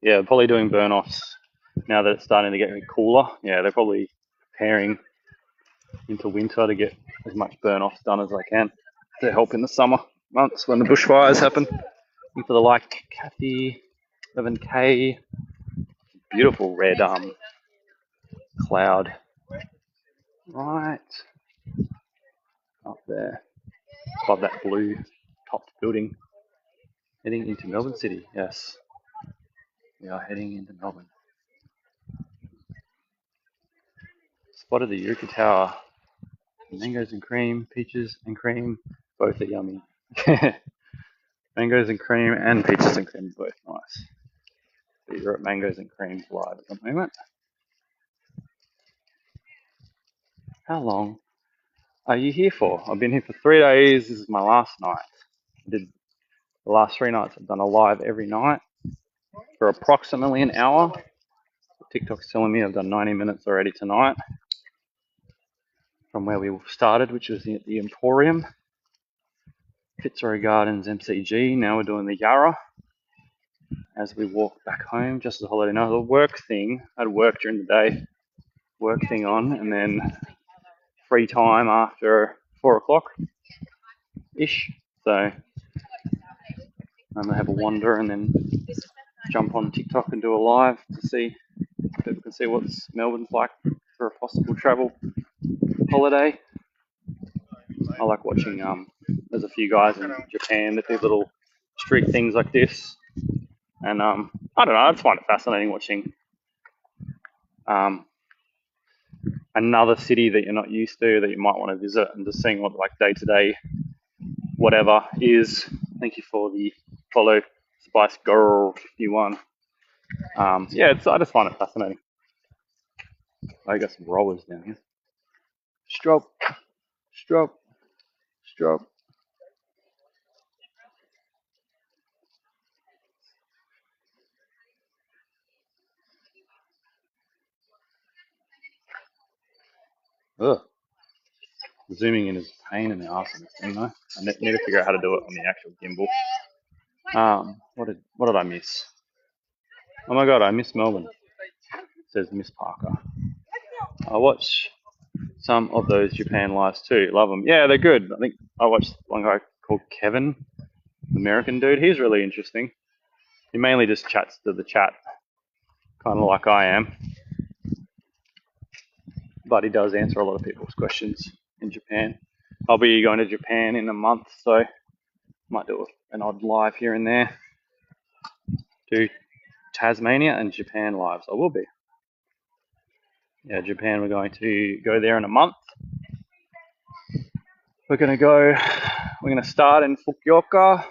Yeah, probably doing burn-offs now that it's starting to get cooler. Yeah, they're probably preparing into winter to get as much burn-offs done as they can to help in the summer months when the bushfires happen. Thank you for the like, Kathy. 11k. Beautiful red cloud. Right up there. Above that blue topped building. Heading into Melbourne City, yes. We are heading into Melbourne. Spotted the Eureka Tower. Mangoes and cream, peaches and cream, both are yummy. Mangoes and cream and peaches and cream, both nice. So you're at Mangoes and Cream live at the moment. How long are you here for? I've been here for 3 days. This is my last night. I did the last 3 nights. I've done a live every night for approximately an hour. TikTok's telling me I've done 90 minutes already tonight from where we started, which was at the Emporium. Fitzroy Gardens MCG. Now we're doing the Yarra as we walk back home, just as a holiday. Now the work thing, I had work during the day, work thing on, and then free time after 4 o'clock ish. So I'm gonna have a wander and then jump on TikTok and do a live to see if people can see what Melbourne's like for a possible travel holiday. I like watching. There's a few guys in Japan that do little street things like this, and I don't know. I just find it fascinating watching another city that you're not used to that you might want to visit, and just seeing what like day to day whatever is. Thank you for the follow, Spice Girl 51. Yeah, I just find it fascinating. I got some rollers down here. Stroke, stroke, stroke. Ugh. Zooming in is a pain in the arse on this thing though. I need to figure out how to do it on the actual gimbal. What did I miss? Oh my god, I missed Melbourne. It says Miss Parker. I watch some of those Japan lives too. Love them. Yeah, they're good. I think I watched one guy called Kevin, American dude. He's really interesting. He mainly just chats to the chat, kind of like I am. But he does answer a lot of people's questions in Japan. I'll be going to Japan in a month, so might do an odd live here and there. Do Tasmania and Japan lives. I will be. Yeah, Japan, we're going to go there in a month. We're going to start in Fukuoka,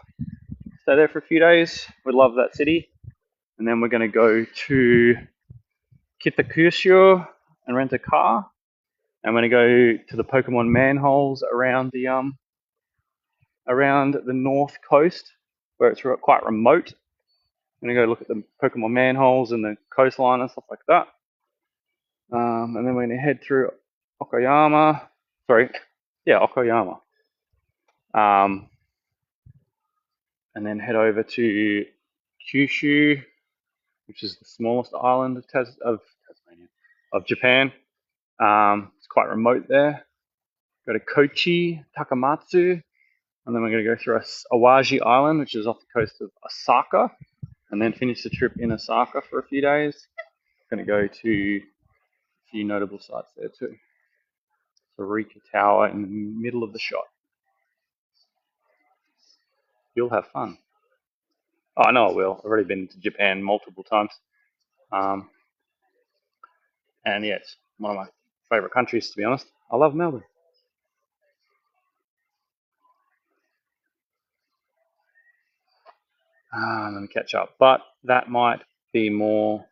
stay there for a few days. We love that city. And then we're going to go to Kitakyushu and rent a car. I'm going to go to the Pokemon manholes around the north coast, where it's quite remote. I'm going to go look at the Pokemon manholes and the coastline and stuff like that. And then we're going to head through Okayama. Okayama. And then head over to Kyushu, which is the smallest island of Japan. It's quite remote there. Go to Kochi, Takamatsu, and then we're going to go through Awaji Island, which is off the coast of Osaka, and then finish the trip in Osaka for a few days. Going to go to a few notable sites there too. Sarika Tower in the middle of the shot. You'll have fun. Oh, I know I will. I've already been to Japan multiple times. And yeah, it's one of my favourite countries, to be honest. I love Melbourne. Let me catch up. But that might be more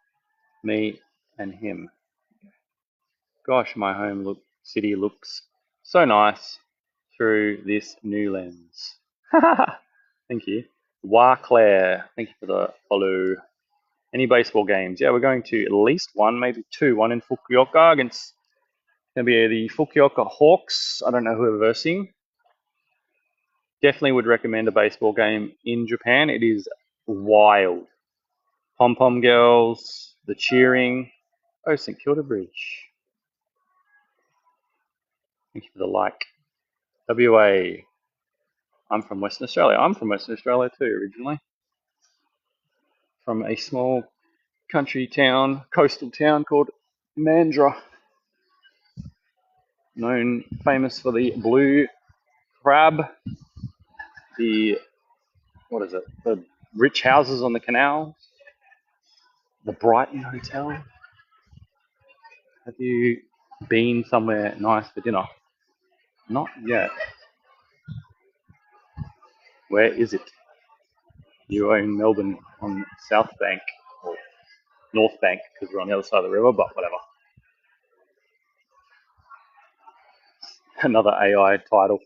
me and him. Gosh, my home city looks so nice through this new lens. Thank you. Claire, thank you for the follow. Any baseball games? Yeah, we're going to at least one, maybe two. One in Fukuoka against going to be the Fukuoka Hawks. I don't know who we're versing. Definitely would recommend a baseball game in Japan. It is wild. Pom-pom girls, the cheering. Oh, St Kilda Bridge. Thank you for the like. WA. I'm from Western Australia. I'm from Western Australia too, originally. From a small country town, coastal town called Mandurah. Famous for the blue crab, the rich houses on the canal, the Brighton Hotel. Have you been somewhere nice for dinner? Not yet. Where is it? You are in Melbourne on South Bank or North Bank because we're on the other side of the river, but whatever. Another AI title.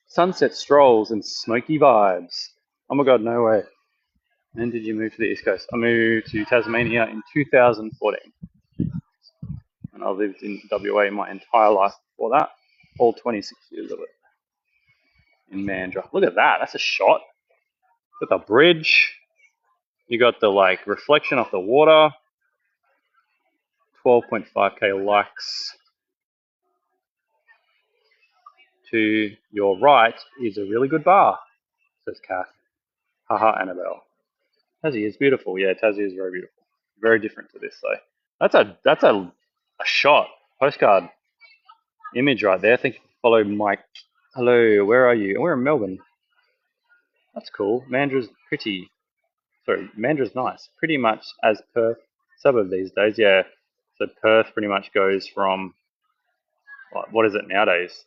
Sunset strolls and smoky vibes. Oh my god, no way. When did you move to the East Coast? I moved to Tasmania in 2014. And I lived in WA my entire life before that. All 26 years of it. in Mandurah. Look at that. That's a shot. Got the bridge. You got the like reflection off the water. 12.5k likes. To your right is a really good bar, says Kath. Haha, Annabelle. Tassie is beautiful. Yeah, Tassie is very beautiful. Very different to this though. That's a shot postcard image right there. Thank you for following Mike. Hello, where are you? We're in Melbourne. That's cool. Mandra's pretty. Sorry, Mandra's nice. Pretty much as Perth suburb these days. Yeah. So Perth pretty much goes from what is it nowadays?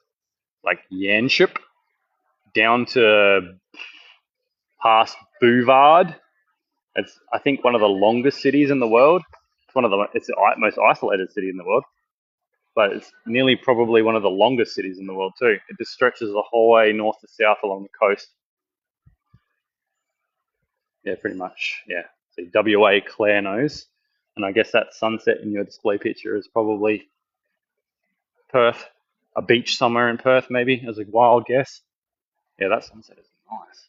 Like Yanship down to past Bouvard. It's I think one of the longest cities in the world. It's the most isolated city in the world, but it's nearly probably one of the longest cities in the world too. It just stretches the whole way north to south along the coast. Yeah, pretty much. Yeah. So WA Clare knows, and I guess that sunset in your display picture is probably Perth, a beach somewhere in Perth, maybe as a wild guess. Yeah, that sunset is nice.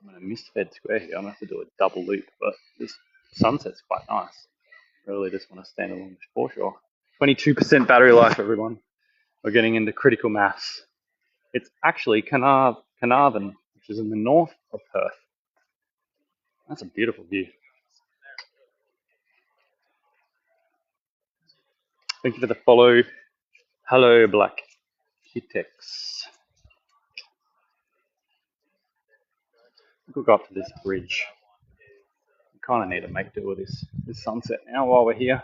I'm going to miss Fed Square here. I'm going to have to do a double loop, but this sunset's quite nice. Really just want to stand along the foreshore. 22% battery life, everyone. We're getting into critical maths. It's actually Carnarvon, which is in the north of Perth. That's a beautiful view. Thank you for the follow. Hello, Black Kitex. We'll go up to this bridge. We kind of need to make do with this sunset now while we're here,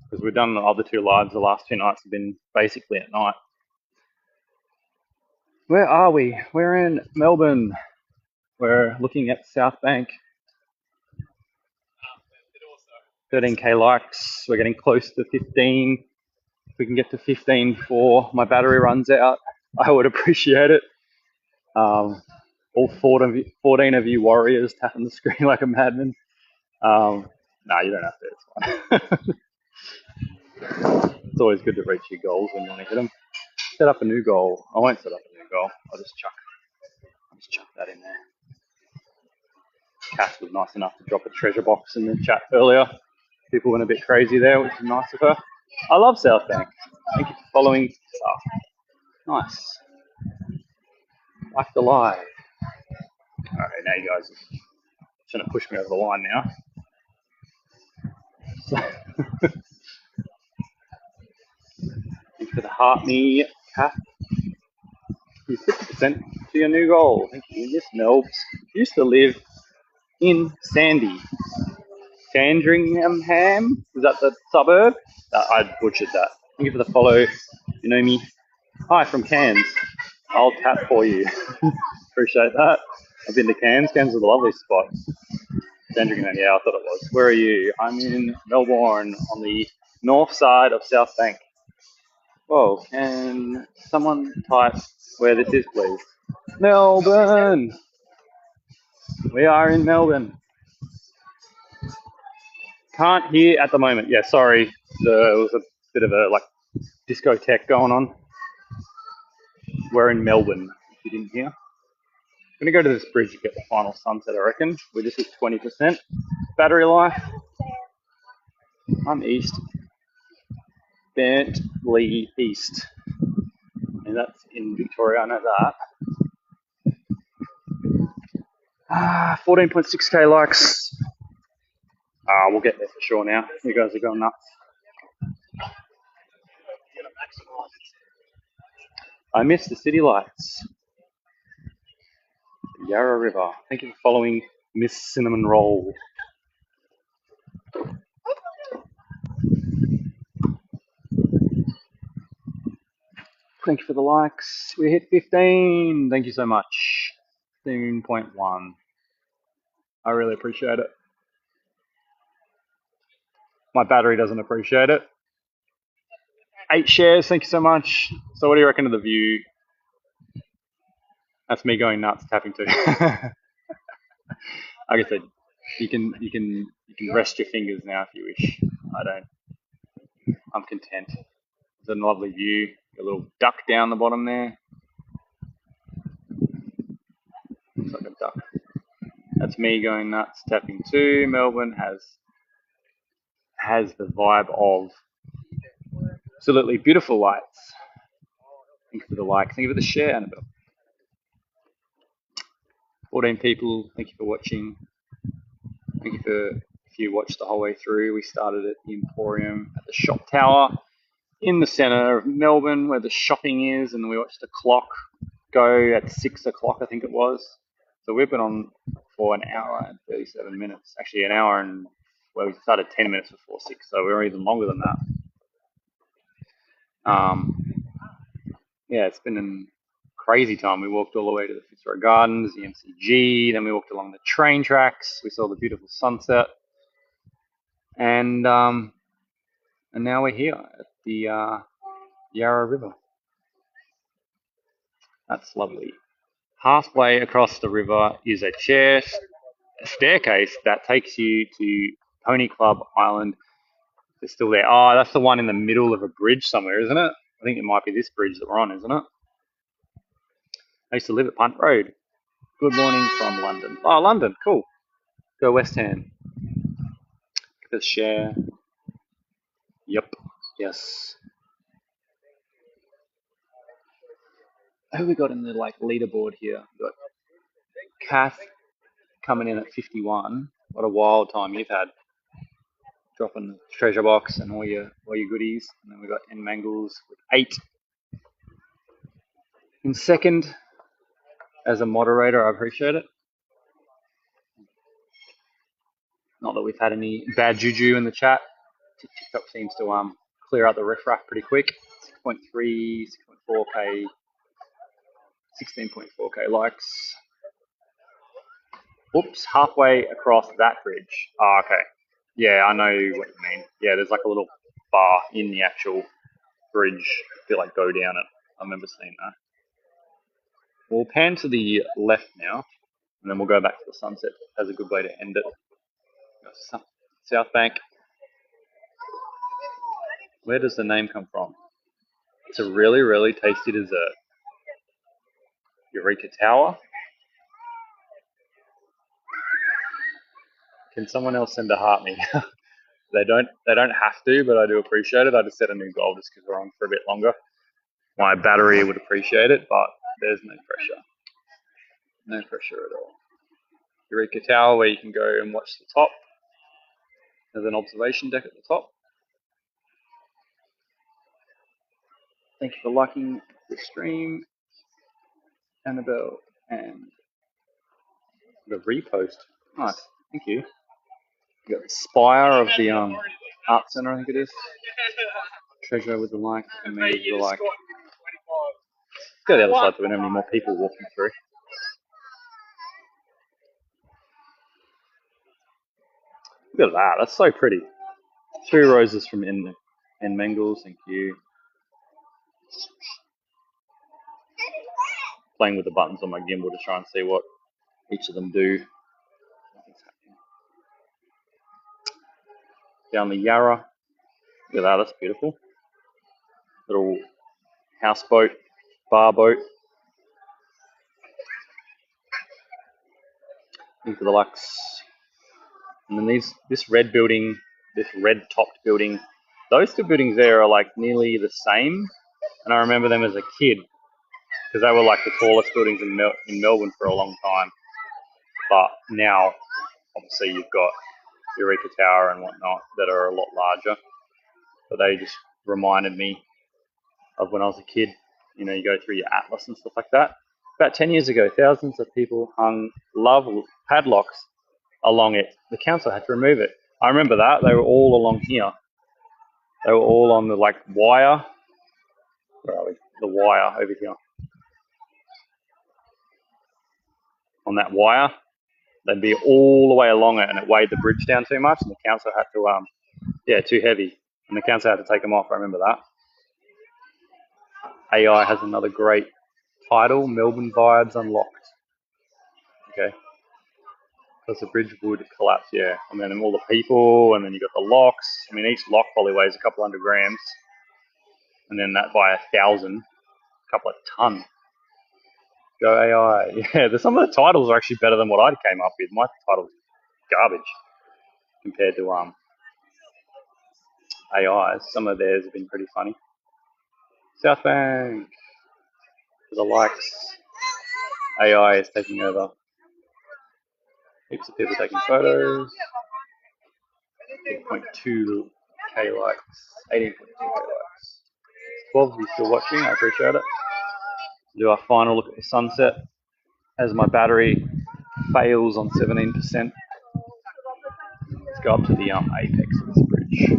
because we've done the other two lives. The last two nights have been basically at night. Where are we? We're in Melbourne. We're looking at South Bank. 13k likes. We're getting close to 15. If we can get to 15 before my battery runs out, I would appreciate it. All 14 of you warriors tapping the screen like a madman. Nah, you don't have to. It's fine. It's always good to reach your goals when you want to hit them. Set up a new goal. I won't set up a new goal. I'll just chuck that in there. Cass was nice enough to drop a treasure box in the chat earlier. People went a bit crazy there, which is nice of her. I love South Bank. Thank you for following. Nice. Like the live. Alright, now you guys are trying to push me over the line now. Thank you for the heart me, Kath. 50% to your new goal. Thank you. Miss Melbs used to live in Sandringham. Is that the suburb? I butchered that. Thank you for the follow. You know me. Hi from Cairns. I'll tap for you. Appreciate that. I've been to Cairns. Cairns is a lovely spot. Sandringham, yeah, I thought it was. Where are you? I'm in Melbourne on the north side of South Bank. Whoa, can someone type where this is, please? Melbourne! We are in Melbourne. Can't hear at the moment. Yeah, sorry. There was a bit of a discotheque going on. We're in Melbourne, if you didn't hear. I'm going to go to this bridge to get the final sunset, I reckon. We're just at 20%. Battery life. I'm east. Bentley East. And that's in Victoria, I know that. 14.6k likes. We'll get there for sure now. You guys are going nuts. I miss the city lights. Yarra River. Thank you for following Miss Cinnamon Roll. Thank you for the likes. We hit 15. Thank you so much. 15.1. I really appreciate it. My battery doesn't appreciate it. 8 shares. Thank you so much. So what do you reckon of the view? That's me going nuts tapping too. Like I said, you can rest your fingers now if you wish. I don't. I'm content. It's a lovely view. A little duck down the bottom there. Looks like a duck. That's me going nuts, tapping 2. Melbourne has the vibe of absolutely beautiful lights. Thank you for the like. Thank you for the share, Annabelle. 14 people. Thank you for watching. Thank you for if you watched the whole way through. We started at the Emporium at the Shop Tower in the centre of Melbourne where the shopping is, and we watched the clock go at 6 o'clock, I think it was. So we've been on for an hour and 37 minutes. Actually, an hour and, well, we started 10 minutes before 6, so we were even longer than that. Yeah, it's been a crazy time. We walked all the way to the Fitzroy Gardens, the MCG, then we walked along the train tracks. We saw the beautiful sunset. And now we're here at the Yarra River. That's lovely. Halfway across the river is a staircase that takes you to Pony Club Island. It's still there. Oh, that's the one in the middle of a bridge somewhere, isn't it? I think it might be this bridge that we're on, isn't it? I used to live at Punt Road. Good morning from London. Oh, London, cool. Go West Ham. Let's share. Yep. Yes. Who we got in the leaderboard here? We got Kath coming in at 51. What a wild time you've had. Dropping the treasure box and all your goodies. And then we got N Mangles with 8. In second, as a moderator, I appreciate it. Not that we've had any bad juju in the chat. TikTok seems to clear out the riffraff pretty quick. 6.3, 6.4k, 16.4k likes. Oops, halfway across that bridge. Oh, okay. Yeah, I know what you mean. Yeah, there's like a little bar in the actual bridge. I feel like go down it. I remember seeing that. We'll pan to the left now, and then we'll go back to the sunset as a good way to end it. South Bank. Where does the name come from? It's a really, really tasty dessert. Eureka Tower. Can someone else send a heart me? They don't have to, but I do appreciate it. I just set a new goal just because we're on for a bit longer. My battery would appreciate it, but there's no pressure. No pressure at all. Eureka Tower, where you can go and watch the top. There's an observation deck at the top. Thank you for liking the stream, Annabelle, and the repost. Nice, thank you. You got the spire of the art center, I think it is. Treasure with the like, and maybe with the like. Let's go to the other side so we don't have any more people walking through. Look at that, that's so pretty. 3 roses from N Mangles, thank you. Playing with the buttons on my gimbal to try and see what each of them do. Down the Yarra. Look at that, that's beautiful. Little houseboat, bar boat. Into the Lux. And then this red building, this red topped building, those 2 buildings there are like nearly the same. And I remember them as a kid because they were like the tallest buildings in Melbourne for a long time. But now, obviously, you've got Eureka Tower and whatnot that are a lot larger. But they just reminded me of when I was a kid. You know, you go through your atlas and stuff like that. About 10 years ago, thousands of people hung love padlocks along it. The council had to remove it. I remember that. They were all along here. They were all on the wire. Where are we? The wire over here. On that wire. They'd be all the way along it, and it weighed the bridge down too much, and the council had to, too heavy. And the council had to take them off. I remember that. AI has another great title, Melbourne Vibes Unlocked. Okay. Because the bridge would collapse, yeah. And then all the people, and then you got the locks. I mean, each lock probably weighs a couple 100 grams. and then that by 1,000, a couple of ton. Go AI. Yeah, some of the titles are actually better than what I came up with. My title's garbage compared to AI's. Some of theirs have been pretty funny. South Bank for the likes. AI is taking over. Heaps of people taking photos. 8.2k likes. 18.2k likes. 12 of you still watching. I appreciate it. Do our final look at the sunset as my battery fails on 17%. Let's go up to the apex of this bridge.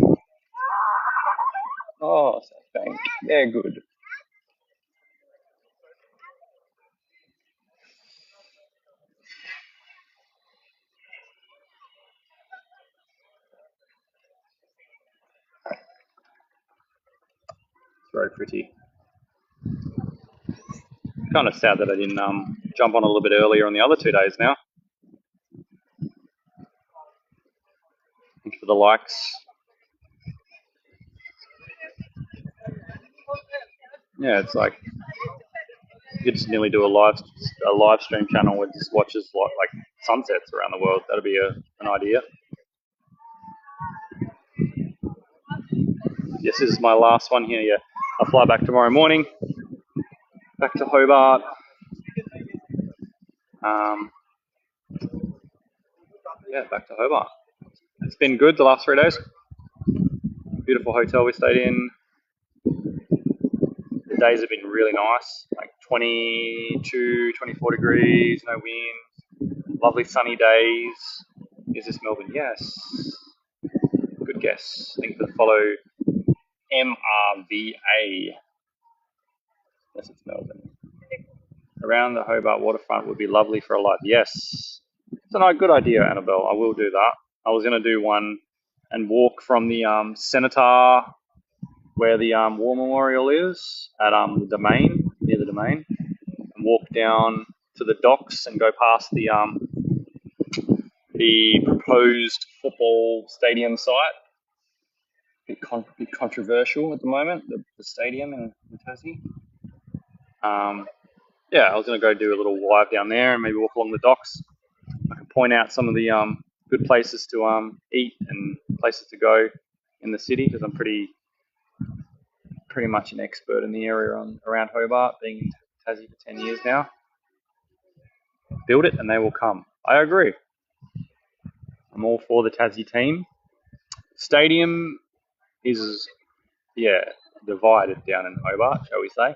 Oh, South Bank. Yeah, good. It's very pretty. Kind of sad that I didn't jump on a little bit earlier on the other 2 days now. Thank you for the likes. Yeah, it's like you could just nearly do a live stream channel where just watches like sunsets around the world. That'd be an idea. Yes, this is my last one here. Yeah, I'll fly back tomorrow morning. Back to Hobart. Yeah, back to Hobart. It's been good the last 3 days. Beautiful hotel we stayed in. The days have been really nice, like 22, 24 degrees, no wind, lovely sunny days. Is this Melbourne? Yes. Good guess. Thank you for the follow. MRVA. Yes, it's Melbourne. Around the Hobart waterfront would be lovely for a live. Yes. It's a good idea, Annabelle. I will do that. I was going to do one and walk from the Senator, where the War Memorial is, at the Domain, near the Domain, and walk down to the docks and go past the proposed football stadium site. Bit controversial at the moment, the stadium in Tassie. Yeah, I was going to go do a little live down there and maybe walk along the docks. I can point out some of the good places to eat and places to go in the city because I'm pretty much an expert in the area around Hobart, being in Tassie for 10 years now. Build it and they will come. I agree. I'm all for the Tassie team. Stadium is, divided down in Hobart, shall we say.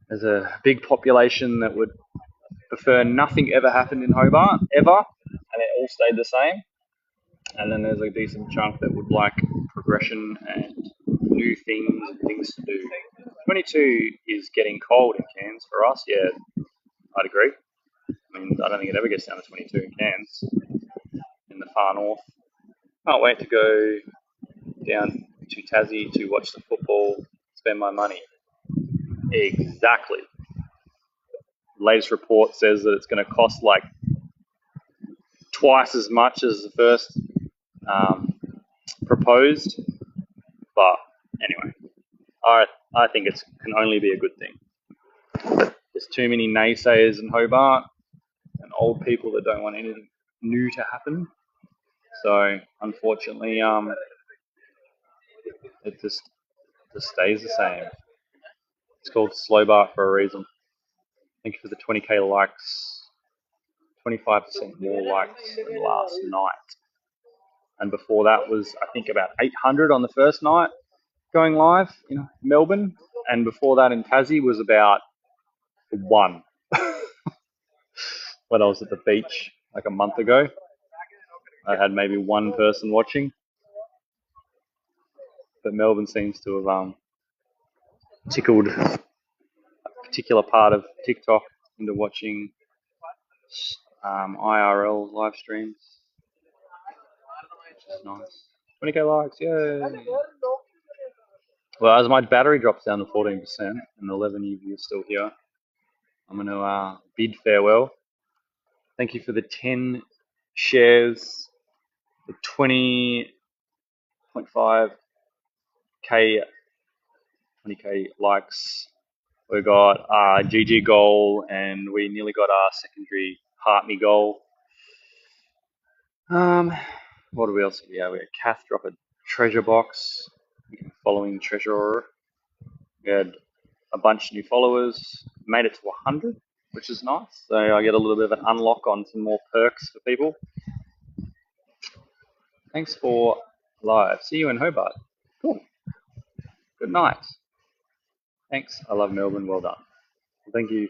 There's a big population that would prefer nothing ever happened in Hobart, ever, and it all stayed the same. And then there's a decent chunk that would like progression and new things and things to do. 22 is getting cold in Cairns for us, yeah, I'd agree. I mean, I don't think it ever gets down to 22 in Cairns, in the far north. Can't wait to go down to Tassie to watch the football, spend my money. Exactly. The latest report says that it's going to cost like twice as much as the first proposed. But anyway, I think it can only be a good thing. There's too many naysayers in Hobart and old people that don't want anything new to happen. So unfortunately, it just stays the same. It's called Slowbart for a reason. Thank you for the 20k likes. 25% more likes than last night. And before that was, I think, about 800 on the first night going live in Melbourne. And before that in Tassie was about 1. When I was at the beach like a month ago, I had maybe 1 person watching. But Melbourne seems to have tickled a particular part of TikTok into watching IRL live streams, which is nice. 20k likes, yay! Well, as my battery drops down to 14% and 11 of you are still here, I'm going to bid farewell. Thank you for the 10 shares, the 20.5k 20k likes. We got our GG goal, and we nearly got our secondary Heart Me goal. What do we else have? Yeah, we had Kath drop a treasure box, following treasurer. We had a bunch of new followers, made it to 100, which is nice. So I get a little bit of an unlock on some more perks for people. Thanks for live. See you in Hobart. Cool. Good night. Thanks. I love Melbourne. Well done. Thank you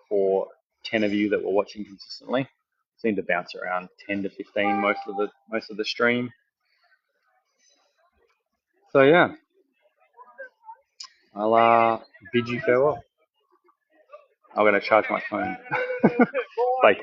for 10 of you that were watching consistently. Seem to bounce around 10 to 15 most of the stream. So yeah, I'll bid you farewell. I'm gonna charge my phone. Bye.